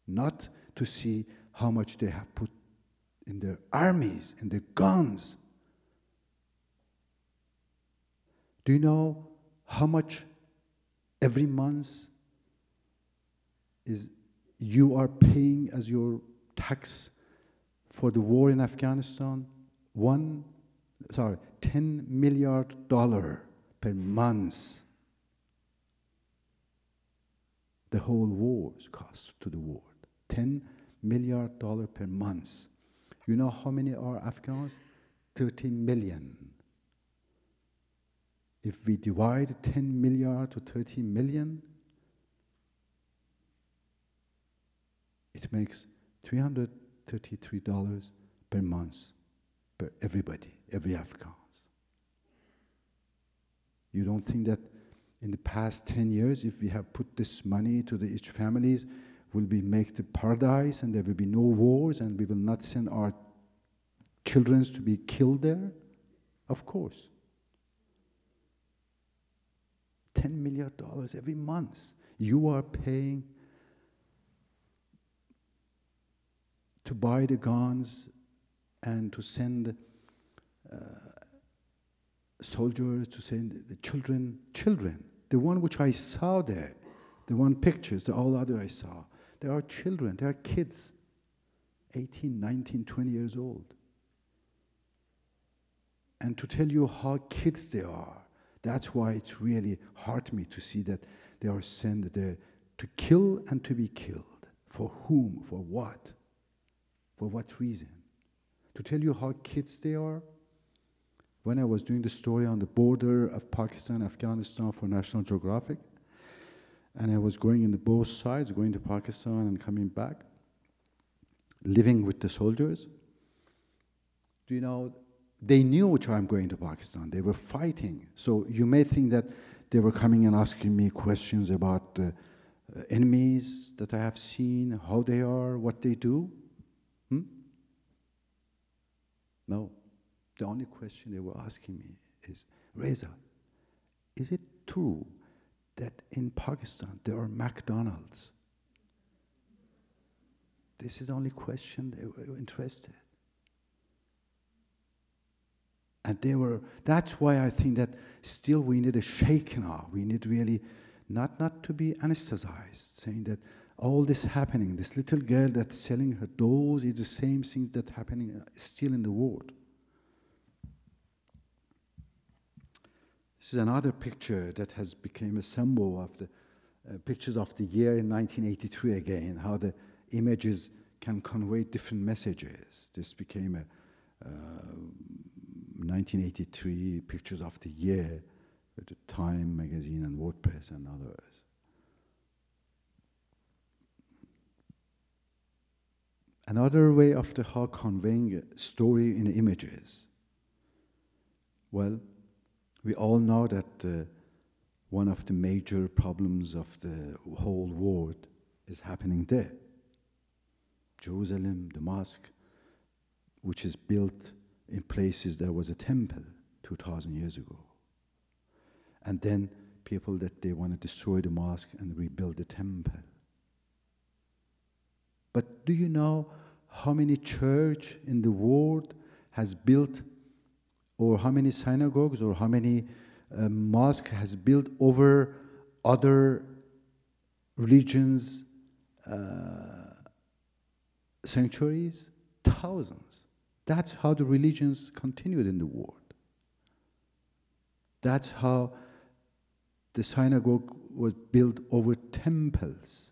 Not to see how much they have put in their armies, in their guns. Do you know how much every month is you are paying as your tax for the war in Afghanistan? $10 million per month. The whole war's cost to the war. $10 million per month. You know how many are Afghans? 30 million. If we divide 10 million to 30 million, it makes $333 per month per everybody, every Afghan. You don't think that in the past 10 years, if we have put this money to each families, will we make the paradise and there will be no wars and we will not send our children to be killed there? Of course. $10 million every month. You are paying to buy the guns and to send soldiers, to send the children, the one which I saw there, the one pictures, the all other I saw, they are children, they are kids, 18, 19, 20 years old. And to tell you how kids they are, that's why it's really hurt me to see that they are sent there to kill and to be killed. For whom? For what? For what reason? To tell you how kids they are, when I was doing the story on the border of Pakistan, Afghanistan for National Geographic, and I was going in both sides, going to Pakistan and coming back, living with the soldiers, do you know, they knew which I'm going to Pakistan. They were fighting. So you may think that they were coming and asking me questions about the enemies that I have seen, how they are, what they do. No. The only question they were asking me is, Reza, is it true that in Pakistan there are McDonald's? This is the only question they were interested. And they were, that's why I think that still we need a shakeout. We need really not to be anesthetized, saying that all this happening, this little girl that's selling her dolls is the same thing that's happening still in the world. This is another picture that has become a symbol of the pictures of the year in 1983 again, how the images can convey different messages. This became a 1983 pictures of the year with the Time magazine and WordPress and others. Another way of how conveying a story in images. Well, we all know that one of the major problems of the whole world is happening there. Jerusalem, the mosque, which is built in places there was a temple 2,000 years ago. And then people that they want to destroy the mosque and rebuild the temple. But do you know how many church in the world has built, or how many synagogues, or how many mosque has built over other religions' sanctuaries? Thousands. That's how the religions continued in the world. That's how the synagogue was built over temples,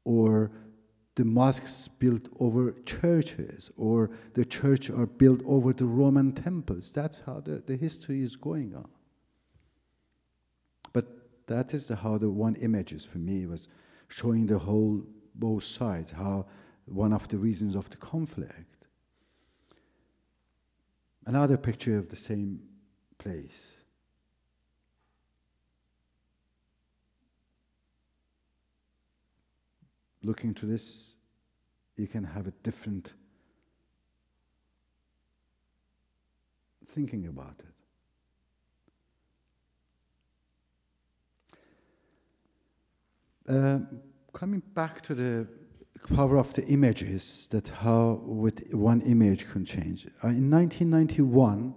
or the mosques built over churches, or the church are built over the Roman temples. That's how the history is going on. But that is how the one images for me was showing the whole, both sides, how one of the reasons of the conflict. Another picture of the same place. Looking to this, you can have a different thinking about it. Coming back to the power of the images, that how with one image can change. In 1991,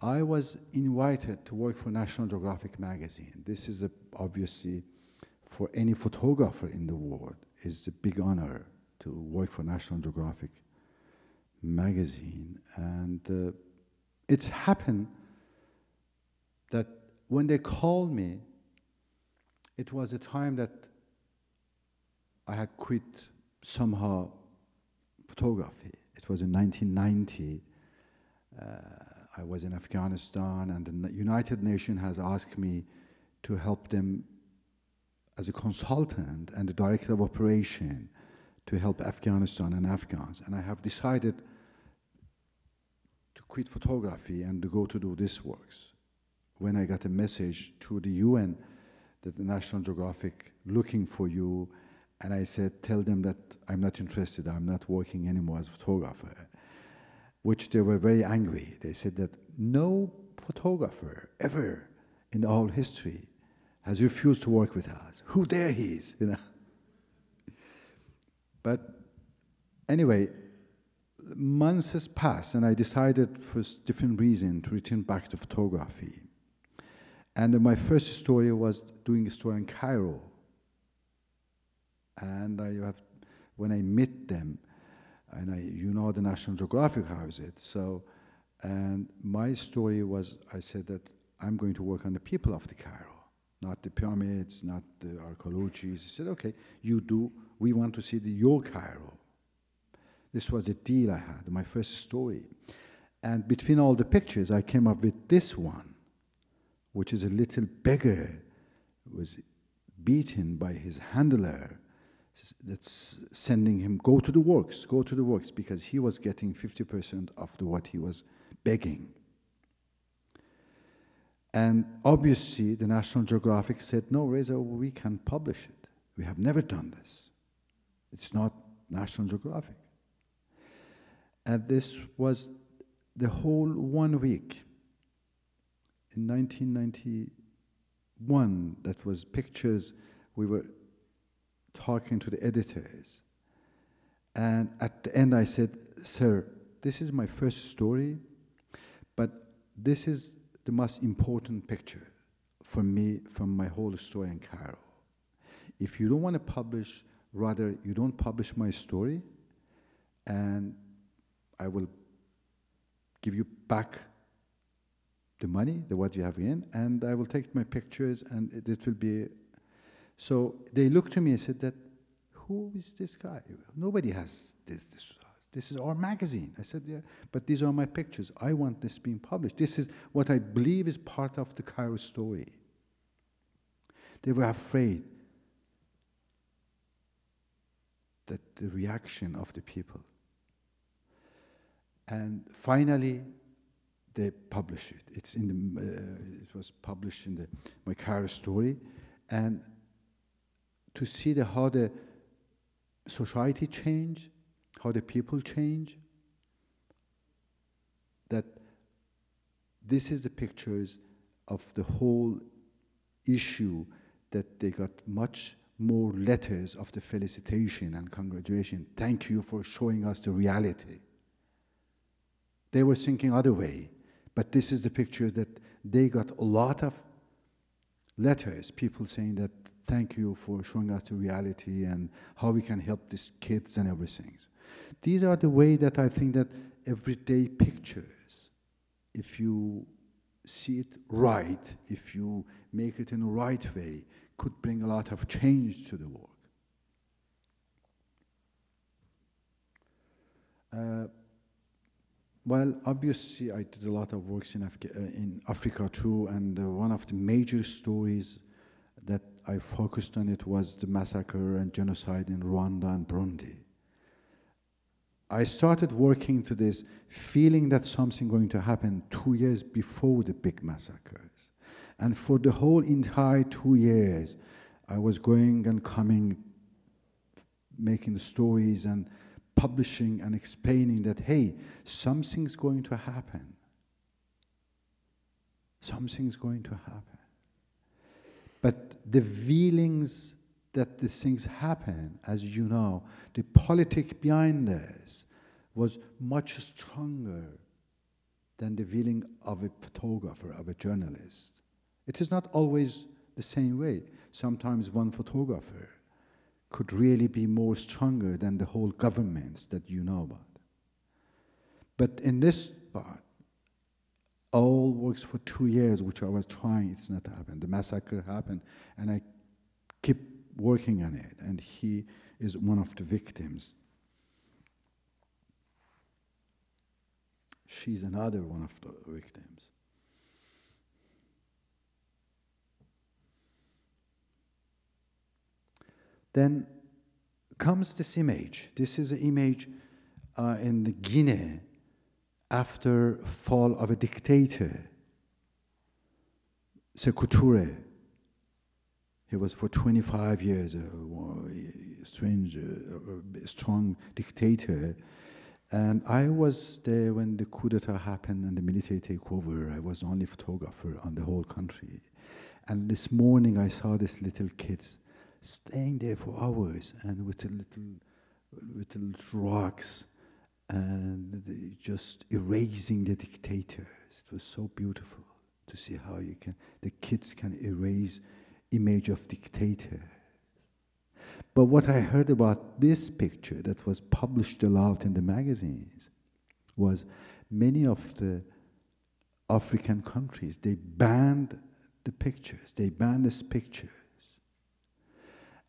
I was invited to work for National Geographic magazine. This is obviously, for any photographer in the world, is a big honor to work for National Geographic magazine. And it's happened that when they called me, it was a time that I had quit somehow photography. It was in 1990. I was in Afghanistan, and the United Nations has asked me to help them as a consultant and the director of operation to help Afghanistan and Afghans. And I have decided to quit photography and to go to do this works. When I got a message through the UN that the National Geographic looking for you, and I said, tell them that I'm not interested, I'm not working anymore as a photographer, which they were very angry. They said that no photographer ever in all history has refused to work with us. Who dare he is, you know? But anyway, months has passed, and I decided for different reasons to return back to photography. And my first story was doing a story in Cairo. And when I met them, and you know the National Geographic has it, so, and my story was, I said that I'm going to work on the people of the Cairo, not the pyramids, not the archaeologists. He said, okay, you do, we want to see your Cairo. This was a deal I had, my first story. And between all the pictures, I came up with this one, which is a little beggar was beaten by his handler that's sending him, go to the works, because he was getting 50% of what he was begging. And obviously, the National Geographic said, no, Reza, we can't publish it. We have never done this. It's not National Geographic. And this was the whole 1 week. In 1991, that was pictures, we were talking to the editors. And at the end I said, sir, this is my first story, but this is the most important picture for me from my whole story in Cairo. If you don't want to publish, rather you don't publish my story, and I will give you back the money, what you have in, and I will take my pictures, and it will be. So they looked to me and said that, who is this guy? Nobody has this. This is our magazine. I said, yeah, but these are my pictures. I want this being published. This is what I believe is part of the Cairo story. They were afraid that the reaction of the people. And finally, they published it. It's in the, it was published in my Cairo story. And to see how the society changed, how the people change, that this is the pictures of the whole issue, that they got much more letters of the felicitation and congratulation. Thank you for showing us the reality. They were thinking other way, but this is the picture that they got a lot of letters, people saying that thank you for showing us the reality and how we can help these kids and everything. These are the way that I think that everyday pictures, if you see it right, if you make it in the right way, could bring a lot of change to the work. Well, obviously, I did a lot of works in Africa too, and one of the major stories that I focused on it was the massacre and genocide in Rwanda and Burundi. I started working to this, feeling that something going to happen 2 years before the big massacres. And for the whole entire 2 years, I was going and coming, making the stories and publishing and explaining that, hey, something's going to happen. Something's going to happen. But the feelings that these things happen, as you know, the politics behind this was much stronger than the feeling of a photographer, of a journalist. It is not always the same way. Sometimes one photographer could really be more stronger than the whole governments that you know about. But in this part, all works for 2 years, which I was trying, it's not happened. The massacre happened, and I keep working on it, and he is one of the victims. She's another one of the victims. Then comes this image. This is an image in Guinea after fall of a dictator, Sekou. He was for 25 years a strong dictator. And I was there when the coup d'etat happened and the military takeover. I was the only photographer on the whole country. And this morning I saw these little kids staying there for hours and with the little rocks. and just erasing the dictators. It was so beautiful to see how the kids can erase image of dictator. But what I heard about this picture that was published aloud in the magazines was many of the African countries, they banned the pictures, they banned these pictures.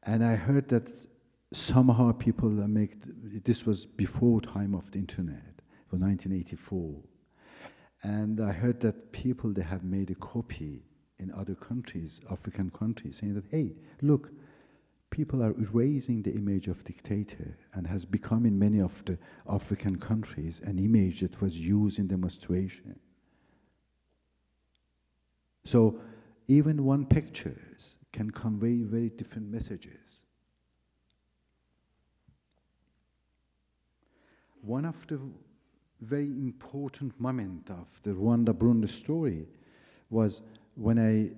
And I heard that somehow people this was before time of the internet, for 1984. And I heard that people, they have made a copy in other countries, African countries, saying that, hey, look, people are erasing the image of dictator, and has become in many of the African countries an image that was used in demonstration. So even one picture can convey very different messages. One of the very important moments of the Rwanda-Burundi story was when I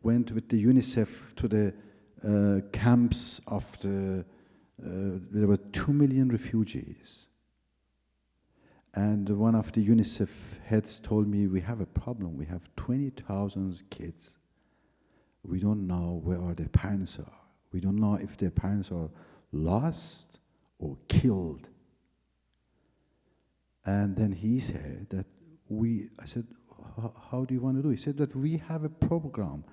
went with the UNICEF to the camps of there were 2 million refugees. And one of the UNICEF heads told me, we have a problem. We have 20,000 kids. We don't know where their parents are. We don't know if their parents are lost or killed. And then he said that I said, how do you want to do? He said that we have a program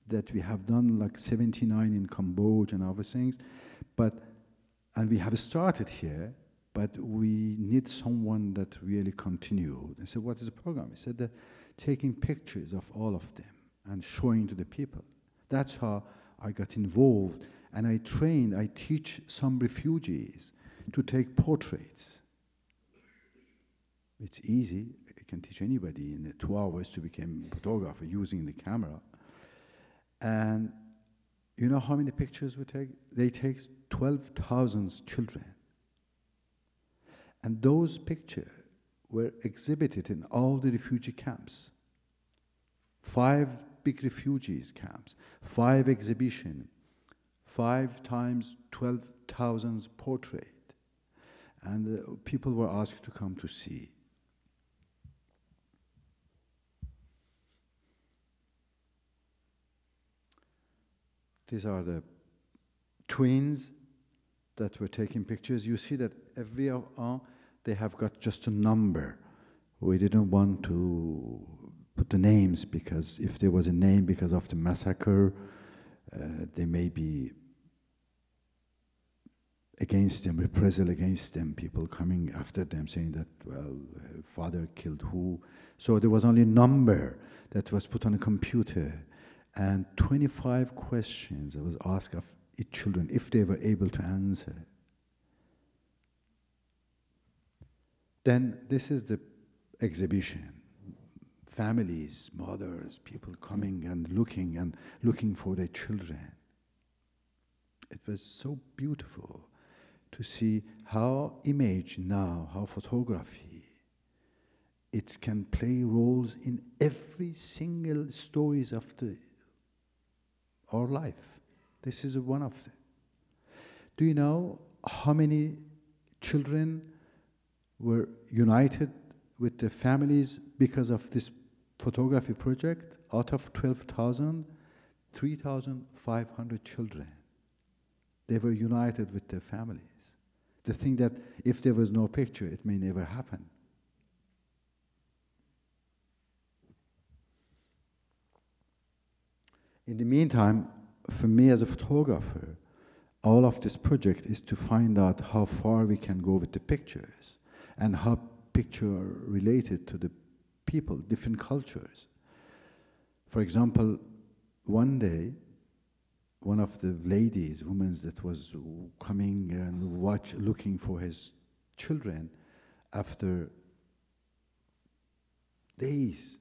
that we have done like 79 in Cambodia and other things, and we have started here, but we need someone that really continued. I said, what is the program? He said that taking pictures of all of them and showing to the people. That's how I got involved. And I teach some refugees to take portraits. It's easy. I can teach anybody in 2 hours to become a photographer using the camera. And you know how many pictures we take? They take 12,000 children. And those pictures were exhibited in all the refugee camps. 5 big refugees camps, 5 exhibitions, 5 times 12,000 portrait. And people were asked to come to see. These are the twins that were taking pictures. You see that every they have got just a number. We didn't want to put the names, because if there was a name because of the massacre, they may be against them, reprisal against them, people coming after them saying that, well, father killed who. So there was only a number that was put on a computer, and 25 questions that was asked of each children if they were able to answer. Then this is the exhibition. Families, mothers, people coming and looking for their children. It was so beautiful to see how image now, how photography, it can play roles in every single stories of our life. This is one of them. Do you know how many children were united with their families because of this photography project? Out of 12,000, 3,500 children. They were united with their families. The thing that if there was no picture, it may never happen. In the meantime, for me as a photographer, all of this project is to find out how far we can go with the pictures and how pictures are related to the people, different cultures. For example, one day, one of the ladies, women that was coming and looking for his children after days,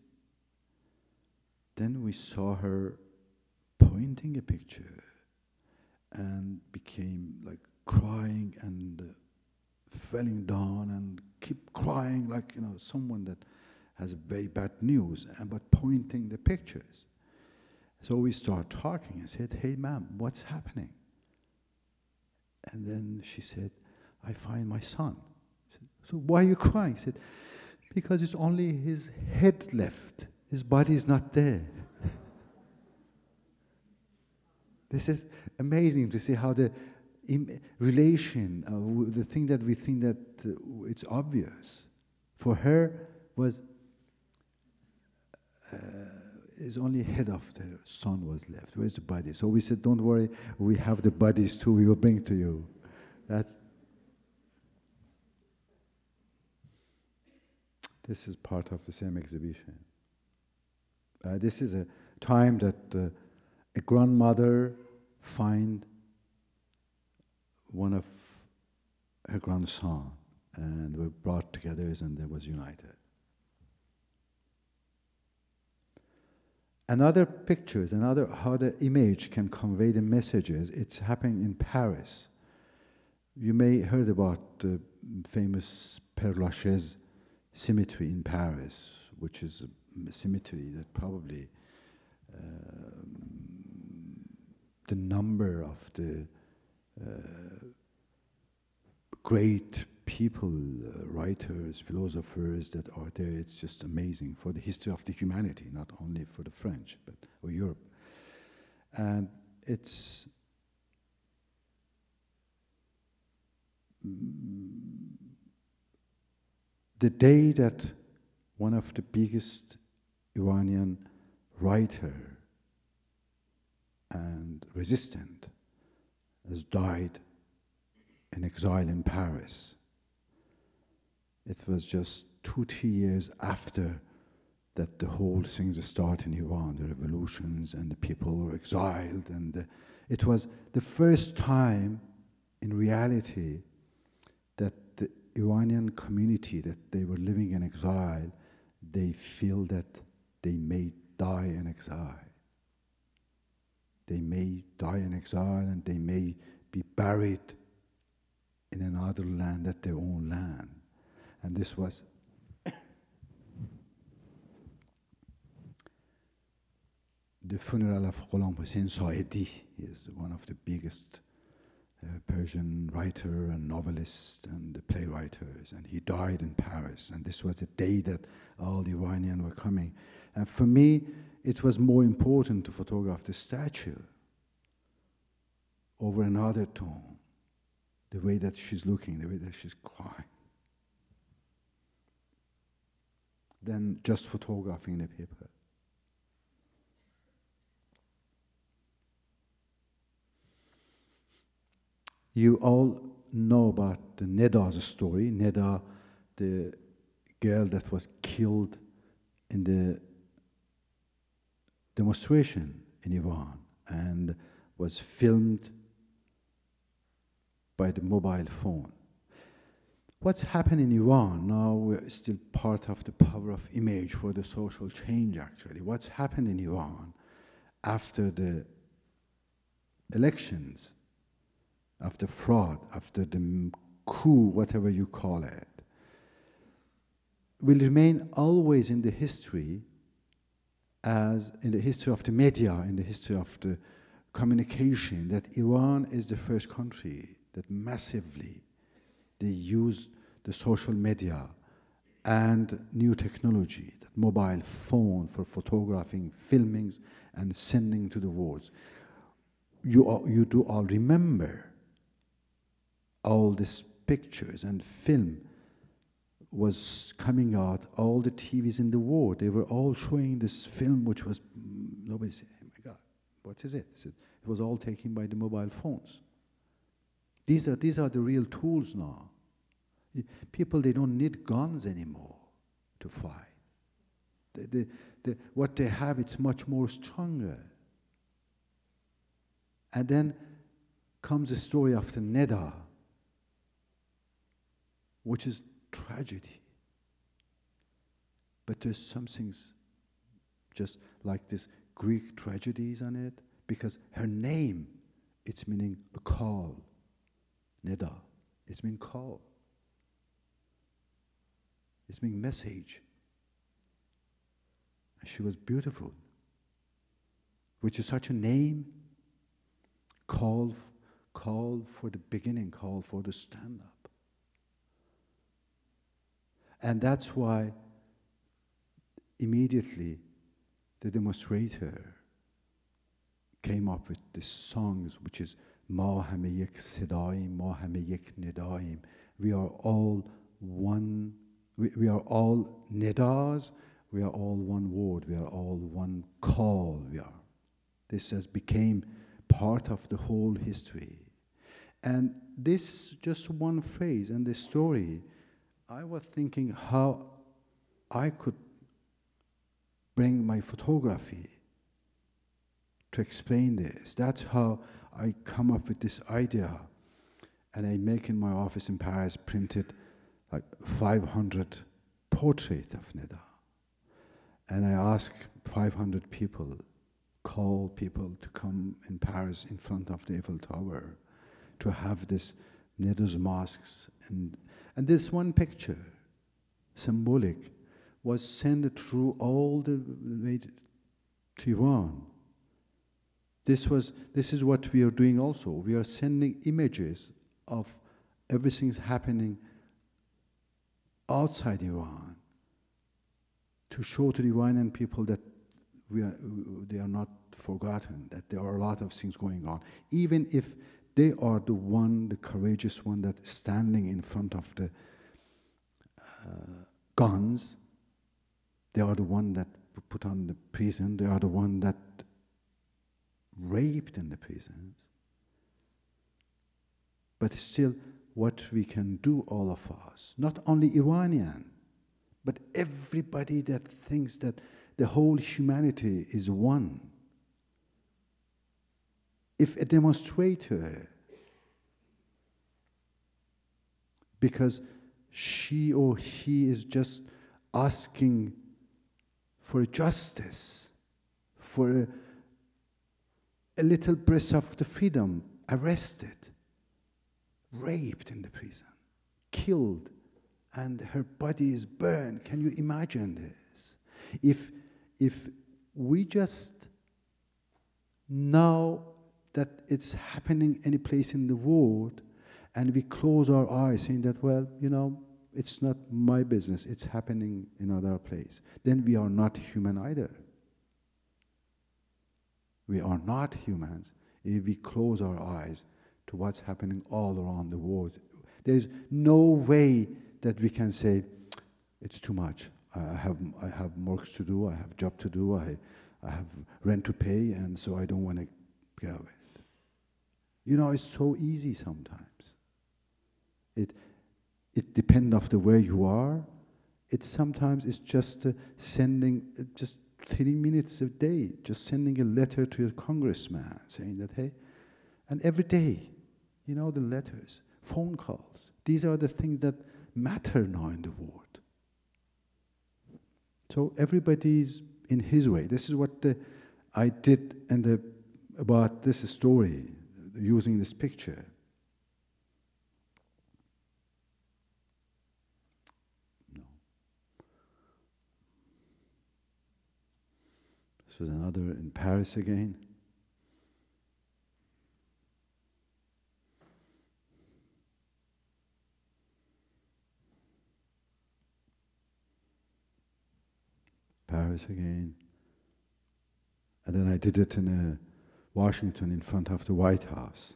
then we saw her pointing a picture and became like crying and falling down and keep crying like, you know, someone that has very bad news, but pointing the pictures. So we start talking and said, hey ma'am, what's happening? And then she said, I find my son. I said, so why are you crying? He said, because it's only his head left. His body is not there. This is amazing to see how the relation, the thing that we think that it's obvious, for her was is only head of the son was left. Where's the body? So we said, don't worry, we have the bodies too, we will bring to you. This is part of the same exhibition. This is a time that a grandmother find one of her grandson and were brought together and they was united. Another pictures, how the image can convey the messages, it's happening in Paris. You may heard about the famous Père Lachaise cemetery in Paris, which is a cemetery that probably the number of the great people, writers, philosophers that are there, it's just amazing for the history of the humanity, not only for the French, but or Europe. And it's the day that one of the biggest Iranian writer and resistant has died in exile in Paris. It was just 2-3 years after that the whole things started in Iran, the revolutions and the people were exiled, and it was the first time in reality that the Iranian community that they were living in exile, they feel that they may die in exile. They may die in exile and they may be buried in another land, at their own land. And this was the funeral of Ghulam Hussein Saedi. He is one of the biggest Persian writer and novelist and the playwriters, and he died in Paris. And this was the day that all the Iranians were coming. And for me, it was more important to photograph the statue over another tone, the way that she's looking, the way that she's crying, than just photographing the people. You all know about the Neda's story. Neda, the girl that was killed in the demonstration in Iran and was filmed by the mobile phone. What's happened in Iran, now we're still part of the power of image for the social change actually. What's happened in Iran after the elections, after fraud, after the coup, whatever you call it, will remain always in the history as in the history of the media, in the history of the communication, that Iran is the first country that massively they use the social media and new technology, the mobile phone for photographing, filmings, and sending to the world. You do all remember all these pictures and film was coming out, all the TVs in the world, they were all showing this film, which was, nobody said, oh my God, what is it? It was all taken by the mobile phones. These are the real tools now. People, they don't need guns anymore to fight. What they have, it's much more stronger. And then comes the story of the Neda, which is tragedy. But there's some things just like this Greek tragedies on it, because her name, it's meaning a call. Neda, it's meaning call. It's meaning message. And she was beautiful, which is such a name. Call for the beginning, call for the stand-up. And that's why immediately the demonstrator came up with this songs, which is Ma hame yek sedaim, ma hame yek nedaim. We are all one, we are all nedas, we are all one word, we are all one call, we are. This has became part of the whole history. And this just one phrase and this story, I was thinking how I could bring my photography to explain this. That's how I come up with this idea. And I make in my office in Paris, printed like 500 portraits of Neda. And I ask 500 people, call people to come in Paris in front of the Eiffel Tower to have this Neda's masks. And this one picture, symbolic, was sent through all the way to Iran. This is what we are doing also. We are sending images of everything's happening outside Iran to show to the Iranian people that they are not forgotten, that there are a lot of things going on. Even if they are the courageous one that is standing in front of the guns, they are the one that put on the prison, they are the one that raped in the prisons. But still, what we can do, all of us, not only Iranian, but everybody that thinks that the whole humanity is one. If a demonstrator, because she or he is just asking for justice, for a little breath of the freedom, arrested, raped in the prison, killed, and her body is burned. Can you imagine this? If we just know that it's happening any place in the world, and we close our eyes saying that, well, you know, it's not my business, it's happening in another place, then we are not human either. We are not humans if we close our eyes to what's happening all around the world. There's no way that we can say, it's too much. I have work to do, I have job to do, I have rent to pay, and so I don't want to get out of it. You know, it's so easy sometimes. It depends on the where you are. Sometimes it's just sending just 3 minutes a day, just sending a letter to your congressman saying that, hey, and every day, you know, the letters, phone calls, these are the things that matter now in the world. So everybody's in his way. This is what I did about this story, using this picture. No. This was another in Paris again. Paris again. And then I did it in Washington in front of the White House.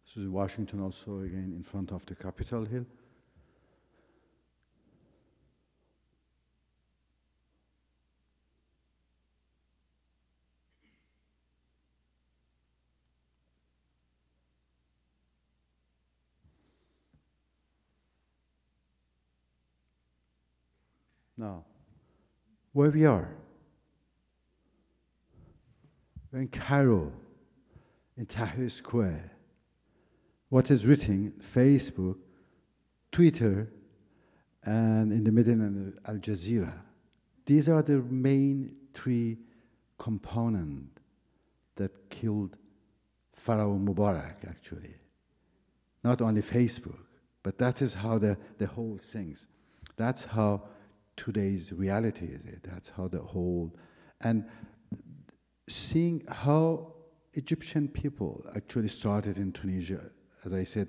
This is Washington also again in front of the Capitol Hill. Now, where we are, we're in Cairo, in Tahrir Square. What is written, Facebook, Twitter, and in the middle, Al Jazeera. These are the main 3 components that killed Pharaoh Mubarak, actually. Not only Facebook, But that is how the whole things, that's how today's reality is. That's how the whole, and seeing how Egyptian people actually started in Tunisia, as I said,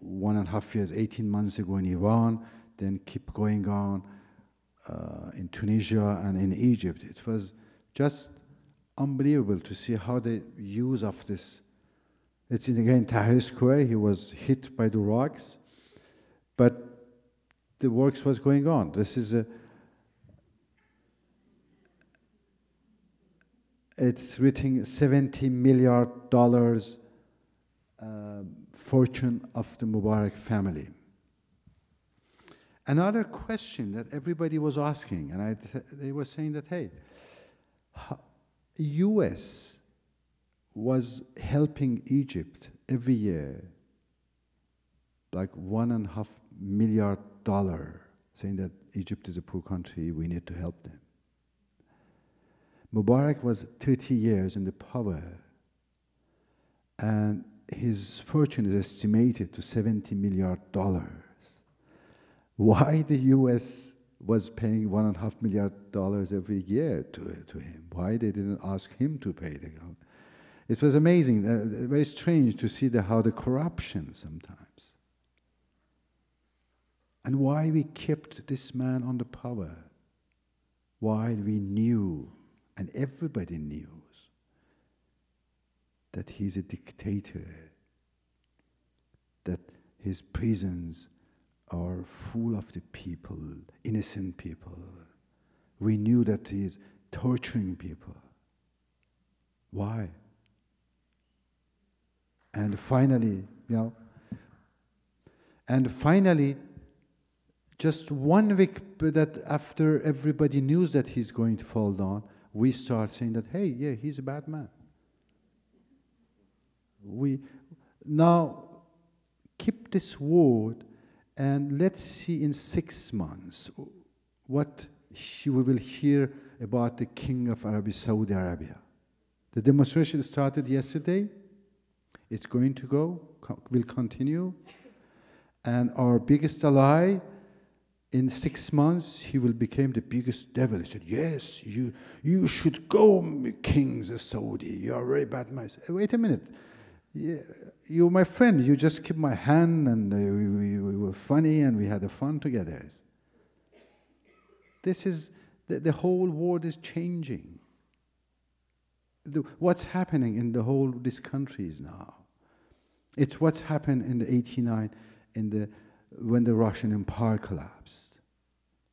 1.5 years, 18 months ago in Iran, then keep going on in Tunisia and in Egypt. It was just unbelievable to see how the use of this. It's again Tahrir Square. He was hit by the rocks, but the works was going on. This is it's written $70 million fortune of the Mubarak family. Another question that everybody was asking, and they were saying that, hey, US was helping Egypt every year, like $1.5 million, saying that Egypt is a poor country, we need to help them. Mubarak was 30 years in the power, and his fortune is estimated to $70 million. Why the US was paying $1.5 million every year to him? Why they didn't ask him to pay the government? It was amazing, very strange to see how the corruption sometimes. And why we kept this man on the power, while we knew, and everybody knew, that he's a dictator, that his prisons are full of the people, innocent people. We knew that he's torturing people. Why? And finally, just 1 week that after everybody knew that he's going to fall down, we start saying that, hey, yeah, he's a bad man. We now keep this word, and let's see in 6 months what we will hear about the King of Saudi Arabia. The demonstration started yesterday. It's going to will continue. And our biggest ally, in 6 months, he will become the biggest devil. He said, yes, you should go, kings of Saudi. You are very bad man. Wait a minute. Yeah, you're my friend. You just keep my hand, and we were funny, and we had fun together. This is, the whole world is changing. What's happening in these countries now? It's what's happened in the '89, when the Russian Empire collapsed.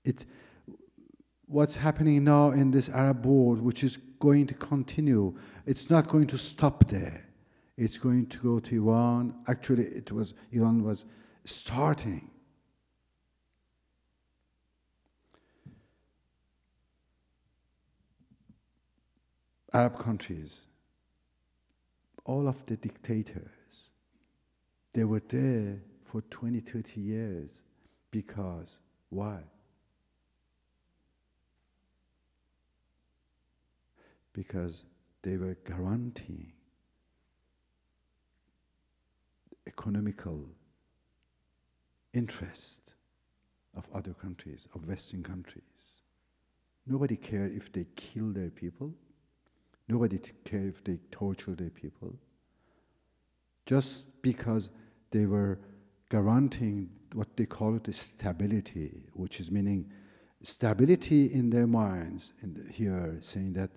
It's what's happening now in this Arab world, which is going to continue. It's not going to stop there. It's going to go to Iran. Actually, Iran was starting. Arab countries, all of the dictators, they were there for 20, 30 years. Because, why? Because they were guaranteeing economical interest of other countries, of Western countries. Nobody cared if they kill their people. Nobody cared if they torture their people. Just because they were guaranteeing what they call it stability, which is meaning stability in their minds, here saying that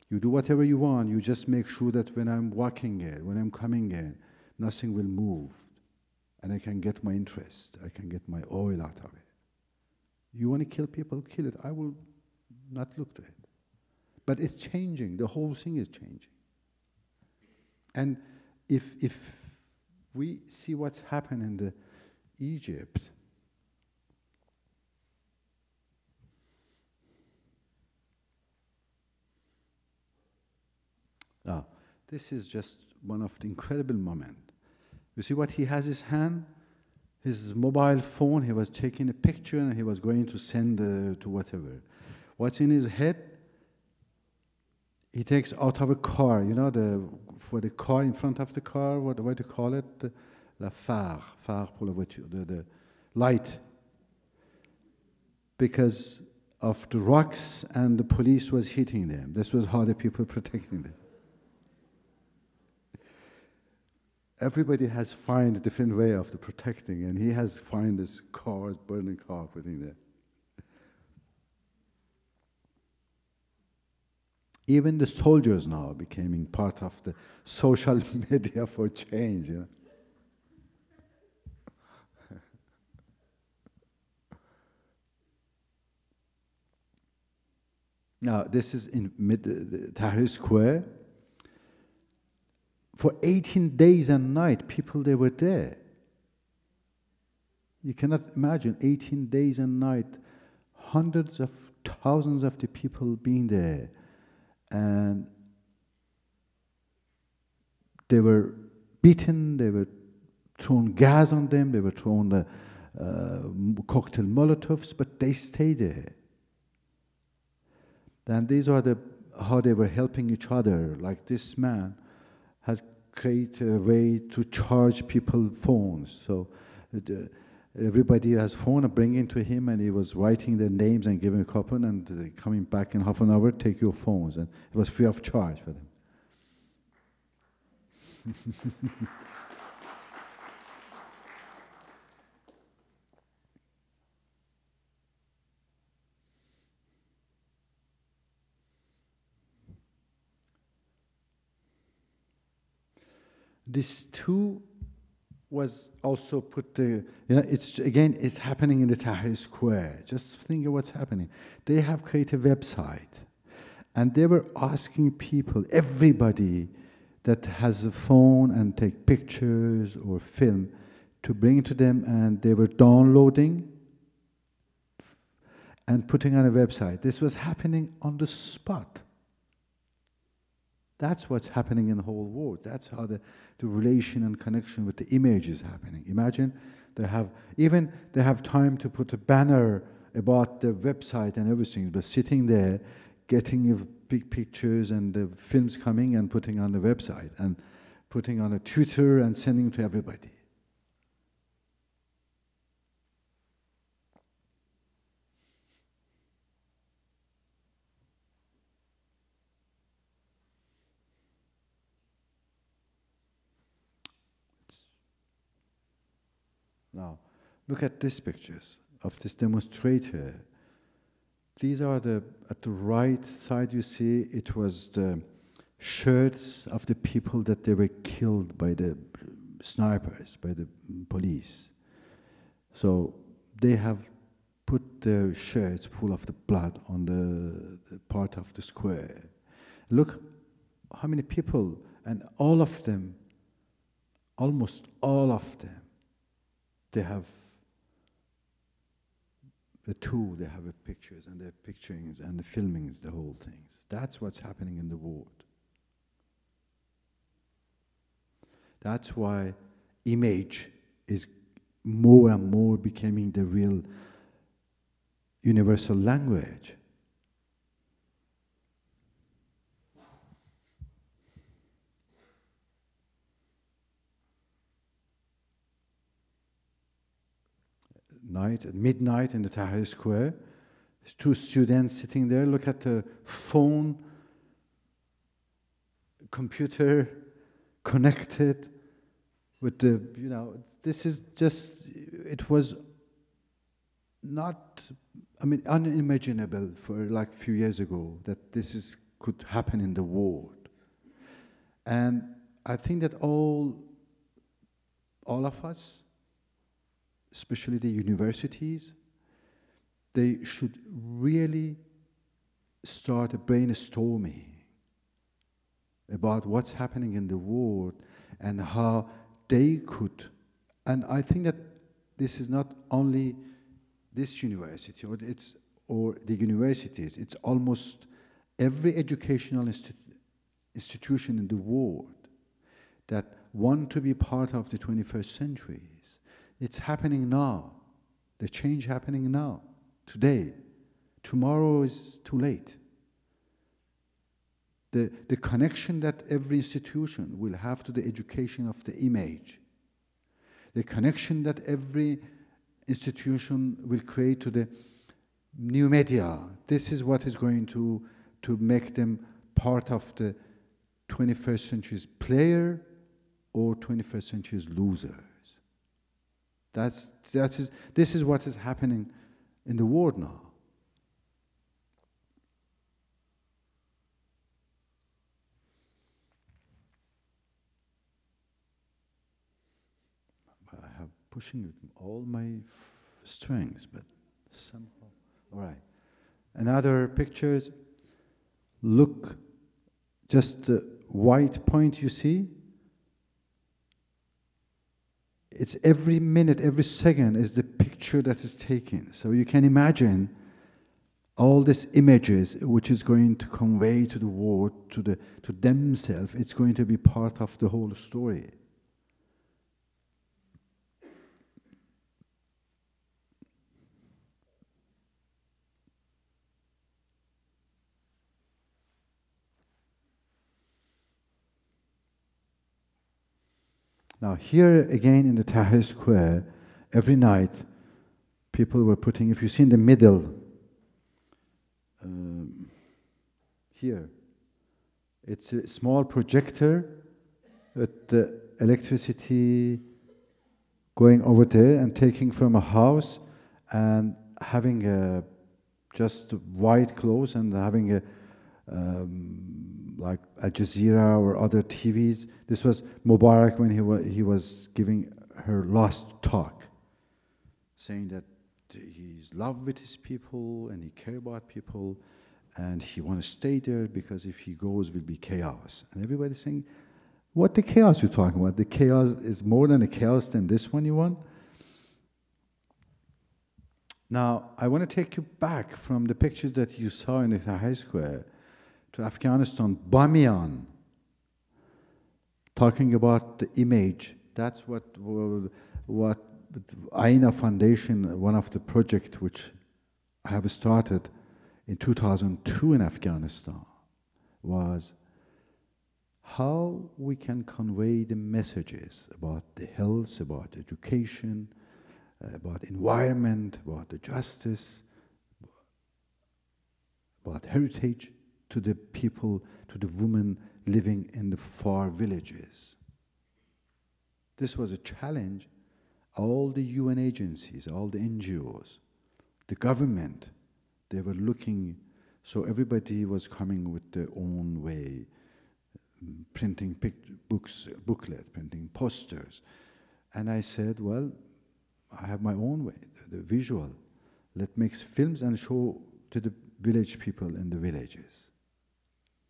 you do whatever you want, you just make sure that when I'm walking in, when I'm coming in, nothing will move, and I can get my interest, I can get my oil out of it. You want to kill people, kill it. I will not look to it. But it's changing. The whole thing is changing. And if we see what's happened in Egypt, this is just one of the incredible moments. You see what he has in his hand? His mobile phone. He was taking a picture and he was going to send to whatever. What's in his head? He takes out of a car, for the car in front of the car, what do you call it? la phare, phare pour la voiture, the light, because of the rocks and the police was hitting them. This was how the people protecting them. Everybody has found a different way of the protecting, and he has found this cars, burning car, putting there. Even the soldiers now becoming part of the social media for change. You know? Now, this is in Tahrir Square. For 18 days and nights, people, they were there. You cannot imagine 18 days and nights, hundreds of thousands of the people being there. And they were beaten, they were thrown gas on them, they were thrown the cocktail Molotovs, but they stayed there. And these are how they were helping each other. Like this man has created a way to charge people phones. So everybody has phone and bring into him, and he was writing their names and giving a coupon, and coming back in half an hour, take your phones. And it was free of charge for them. This too was also put it's happening in the Tahrir Square. Just think of what's happening. They have created a website, and they were asking people, everybody that has a phone and take pictures or film, to bring it to them, and they were downloading and putting on a website. This was happening on the spot. That's what's happening in the whole world. That's how the relation and connection with the image is happening. Imagine they have time to put a banner about the website and everything, but sitting there, getting big pictures and the films coming and putting on the website and putting on a Twitter and sending to everybody. Now, look at these pictures of this demonstrator. These are at the right side you see, it was the shirts of the people that they were killed by the snipers, by the police. So they have put their shirts full of the blood on the part of the square. Look how many people, and all of them, almost all of them, they have they have the pictures and the picturings and the filmings, the whole things. That's what's happening in the world. That's why image is more and more becoming the real universal language. At midnight in the Tahrir Square, there's two students sitting there. Look at the phone, computer, connected with the, this is just, it was not, unimaginable for like a few years ago that this could happen in the world. And I think that all of us, especially the universities, they should really start a brainstorming about what's happening in the world and how they could, and I think that this is not only this university or the universities, it's almost every educational institution in the world that want to be part of the 21st century. It's happening now. The change happening now, today. Tomorrow is too late. The connection that every institution will have to the education of the image, the connection that every institution will create to the new media. This is what is going to make them part of the 21st century's player or 21st century's losers. This is what is happening in the world now. I have pushing with all my strengths, but somehow. All right. Another pictures. Look, just the white point you see. It's every minute, every second is the picture that is taken. So you can imagine all these images which is going to convey to the world, to themselves. It's going to be part of the whole story. Now here again in the Tahrir Square, every night people were putting, if you see in the middle, here, it's a small projector with the electricity going over there and taking from a house and having just white clothes and having a like Al Jazeera or other TVs. This was Mubarak when he was giving her last talk, saying that he's in love with his people and he cares about people and he wants to stay there because if he goes, will be chaos. And everybody's saying, what the chaos you're talking about? The chaos is more than a chaos than this one you want? Now, I want to take you back from the pictures that you saw in the Tahrir Square to Afghanistan, Bamiyan, talking about the image. That's what Aina Foundation, one of the projects which I have started in 2002 in Afghanistan, was how we can convey the messages about the health, about education, about environment, about the justice, about heritage, to the people, to the women living in the far villages. This was a challenge. All the UN agencies, all the NGOs, the government, they were looking, so everybody was coming with their own way, printing booklet, printing posters. And I said, well, I have my own way, the visual. Let's make films and show to the village people in the villages.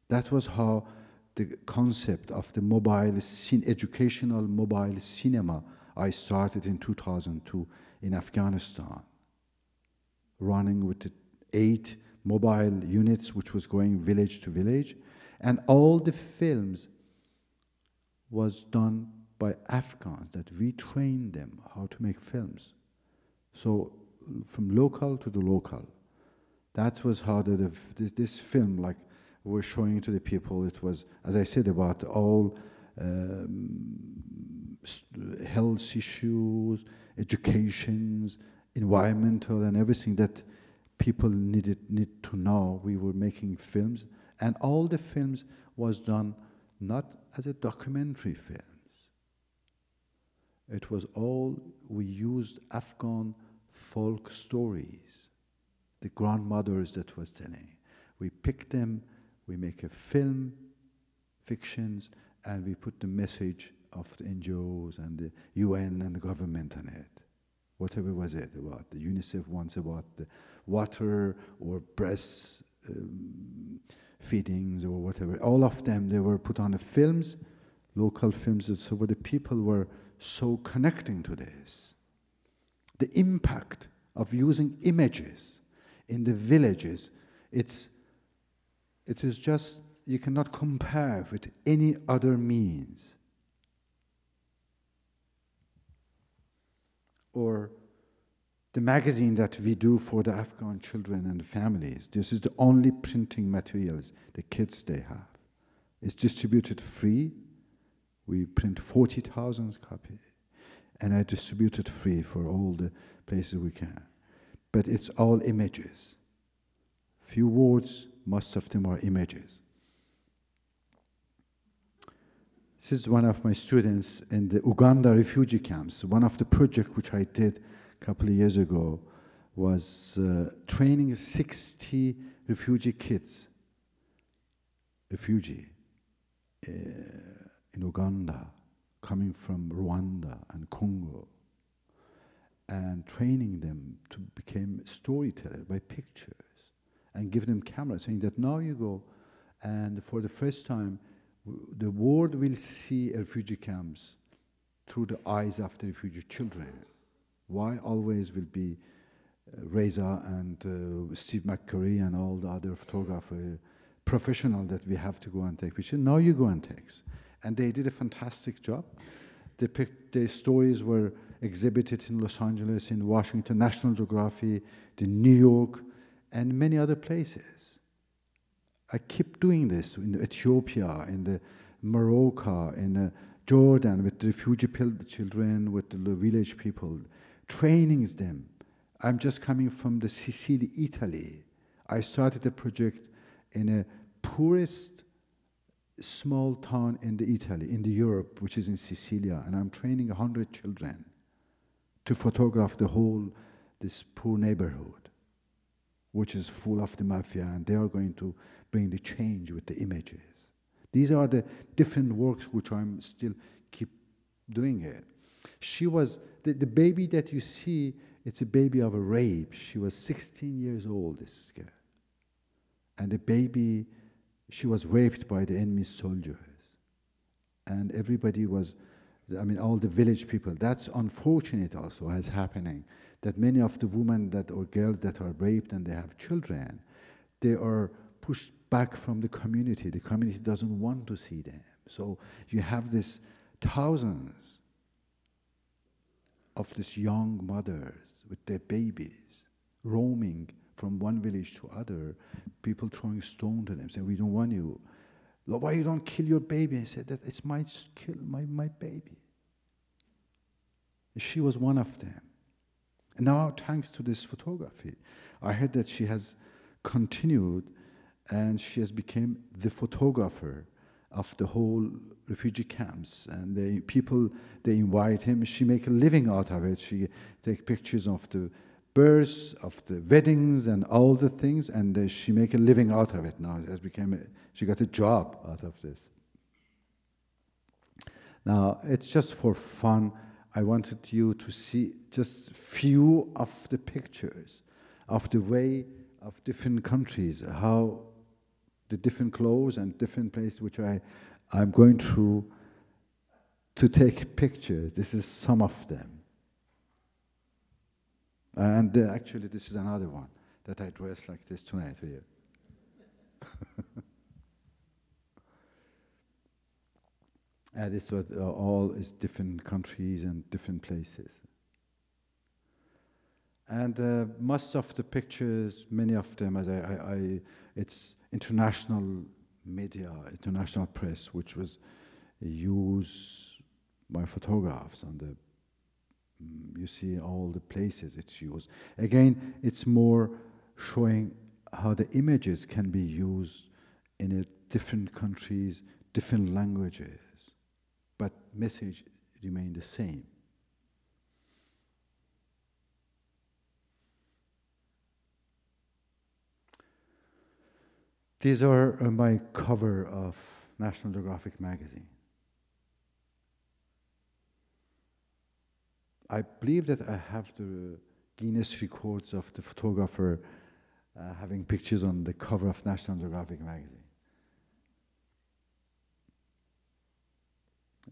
That was how the concept of the educational mobile cinema I started in 2002 in Afghanistan, running with the 8 mobile units which was going village to village, and all the films was done by Afghans, that we trained them how to make films. So from local to the local. That was how this film, like, we're showing it to the people. It was, as I said, about all health issues, educations, environmental, and everything that people need to know. We were making films, and all the films was done not as a documentary films. It was all, we used Afghan folk stories, the grandmothers that was telling. We picked them, we make a film, fictions, and we put the message of the NGOs and the UN and the government on it. Whatever was it about. The UNICEF wants about the water or breast feedings or whatever. All of them, they were put on the films, local films, so where the people were so connecting to this. The impact of using images in the villages, it is just, you cannot compare with any other means. Or the magazine that we do for the Afghan children and the families, this is the only printing materials the kids they have. It's distributed free. We print 40,000 copies. And I distribute it free for all the places we can. But it's all images. Few words, most of them are images. This is one of my students in the Uganda refugee camps. One of the projects which I did a couple of years ago was training 60 refugee kids, in Uganda, coming from Rwanda and Congo, and training them to become storytellers by pictures, and give them cameras, saying that now you go, and for the first time, the world will see refugee camps through the eyes of the refugee children. Why always will be Reza and Steve McCurry and all the other photographer professional that we have to go and take pictures. Now you go and take. And they did a fantastic job. Their stories were exhibited in Los Angeles, in Washington, National Geographic, in New York, and many other places. I keep doing this in Ethiopia, in the Morocco, in Jordan, with the refugee children, with the village people, training them. I'm just coming from the Sicily, Italy. I started a project in a poorest small town in the Italy, in the Europe, which is in Sicilia, and I'm training 100 children to photograph this poor neighborhood, which is full of the mafia, and they are going to bring the change with the images. These are the different works which I'm still keep doing it. She was, the baby that you see, it's a baby of a rape. She was 16 years old, this girl. And the baby, she was raped by the enemy soldiers. And everybody was, I mean, all the village people. That's unfortunate also as happening, that many of the women or girls that are raped and they have children, they are pushed back from the community. The community doesn't want to see them. So you have this thousands of these young mothers with their babies roaming from one village to other, people throwing stone to them, saying, we don't want you. Why you don't kill your baby? I said, that it's my kill my baby. She was one of them. And now, thanks to this photography, I heard that she has continued and she has become the photographer of the whole refugee camps. And they invite him. She make a living out of it. She take pictures of the births, of the weddings, and all the things, and she make a living out of it now. She got a job out of this. Now, it's just for fun. I wanted you to see just few of the pictures of the way of different countries, how the different clothes and different places which I'm going through to take pictures. This is some of them. And actually, this is another one that I dressed like this tonight for you. This was all is different countries and different places. And most of the pictures, many of them, it's international media, international press, which was use my photographs on the. You see all the places it's used. Again, it's more showing how the images can be used in different countries, different languages, but message remain the same. These are my cover of National Geographic magazine. I believe that I have the Guinness records of the photographer having pictures on the cover of National Geographic magazine.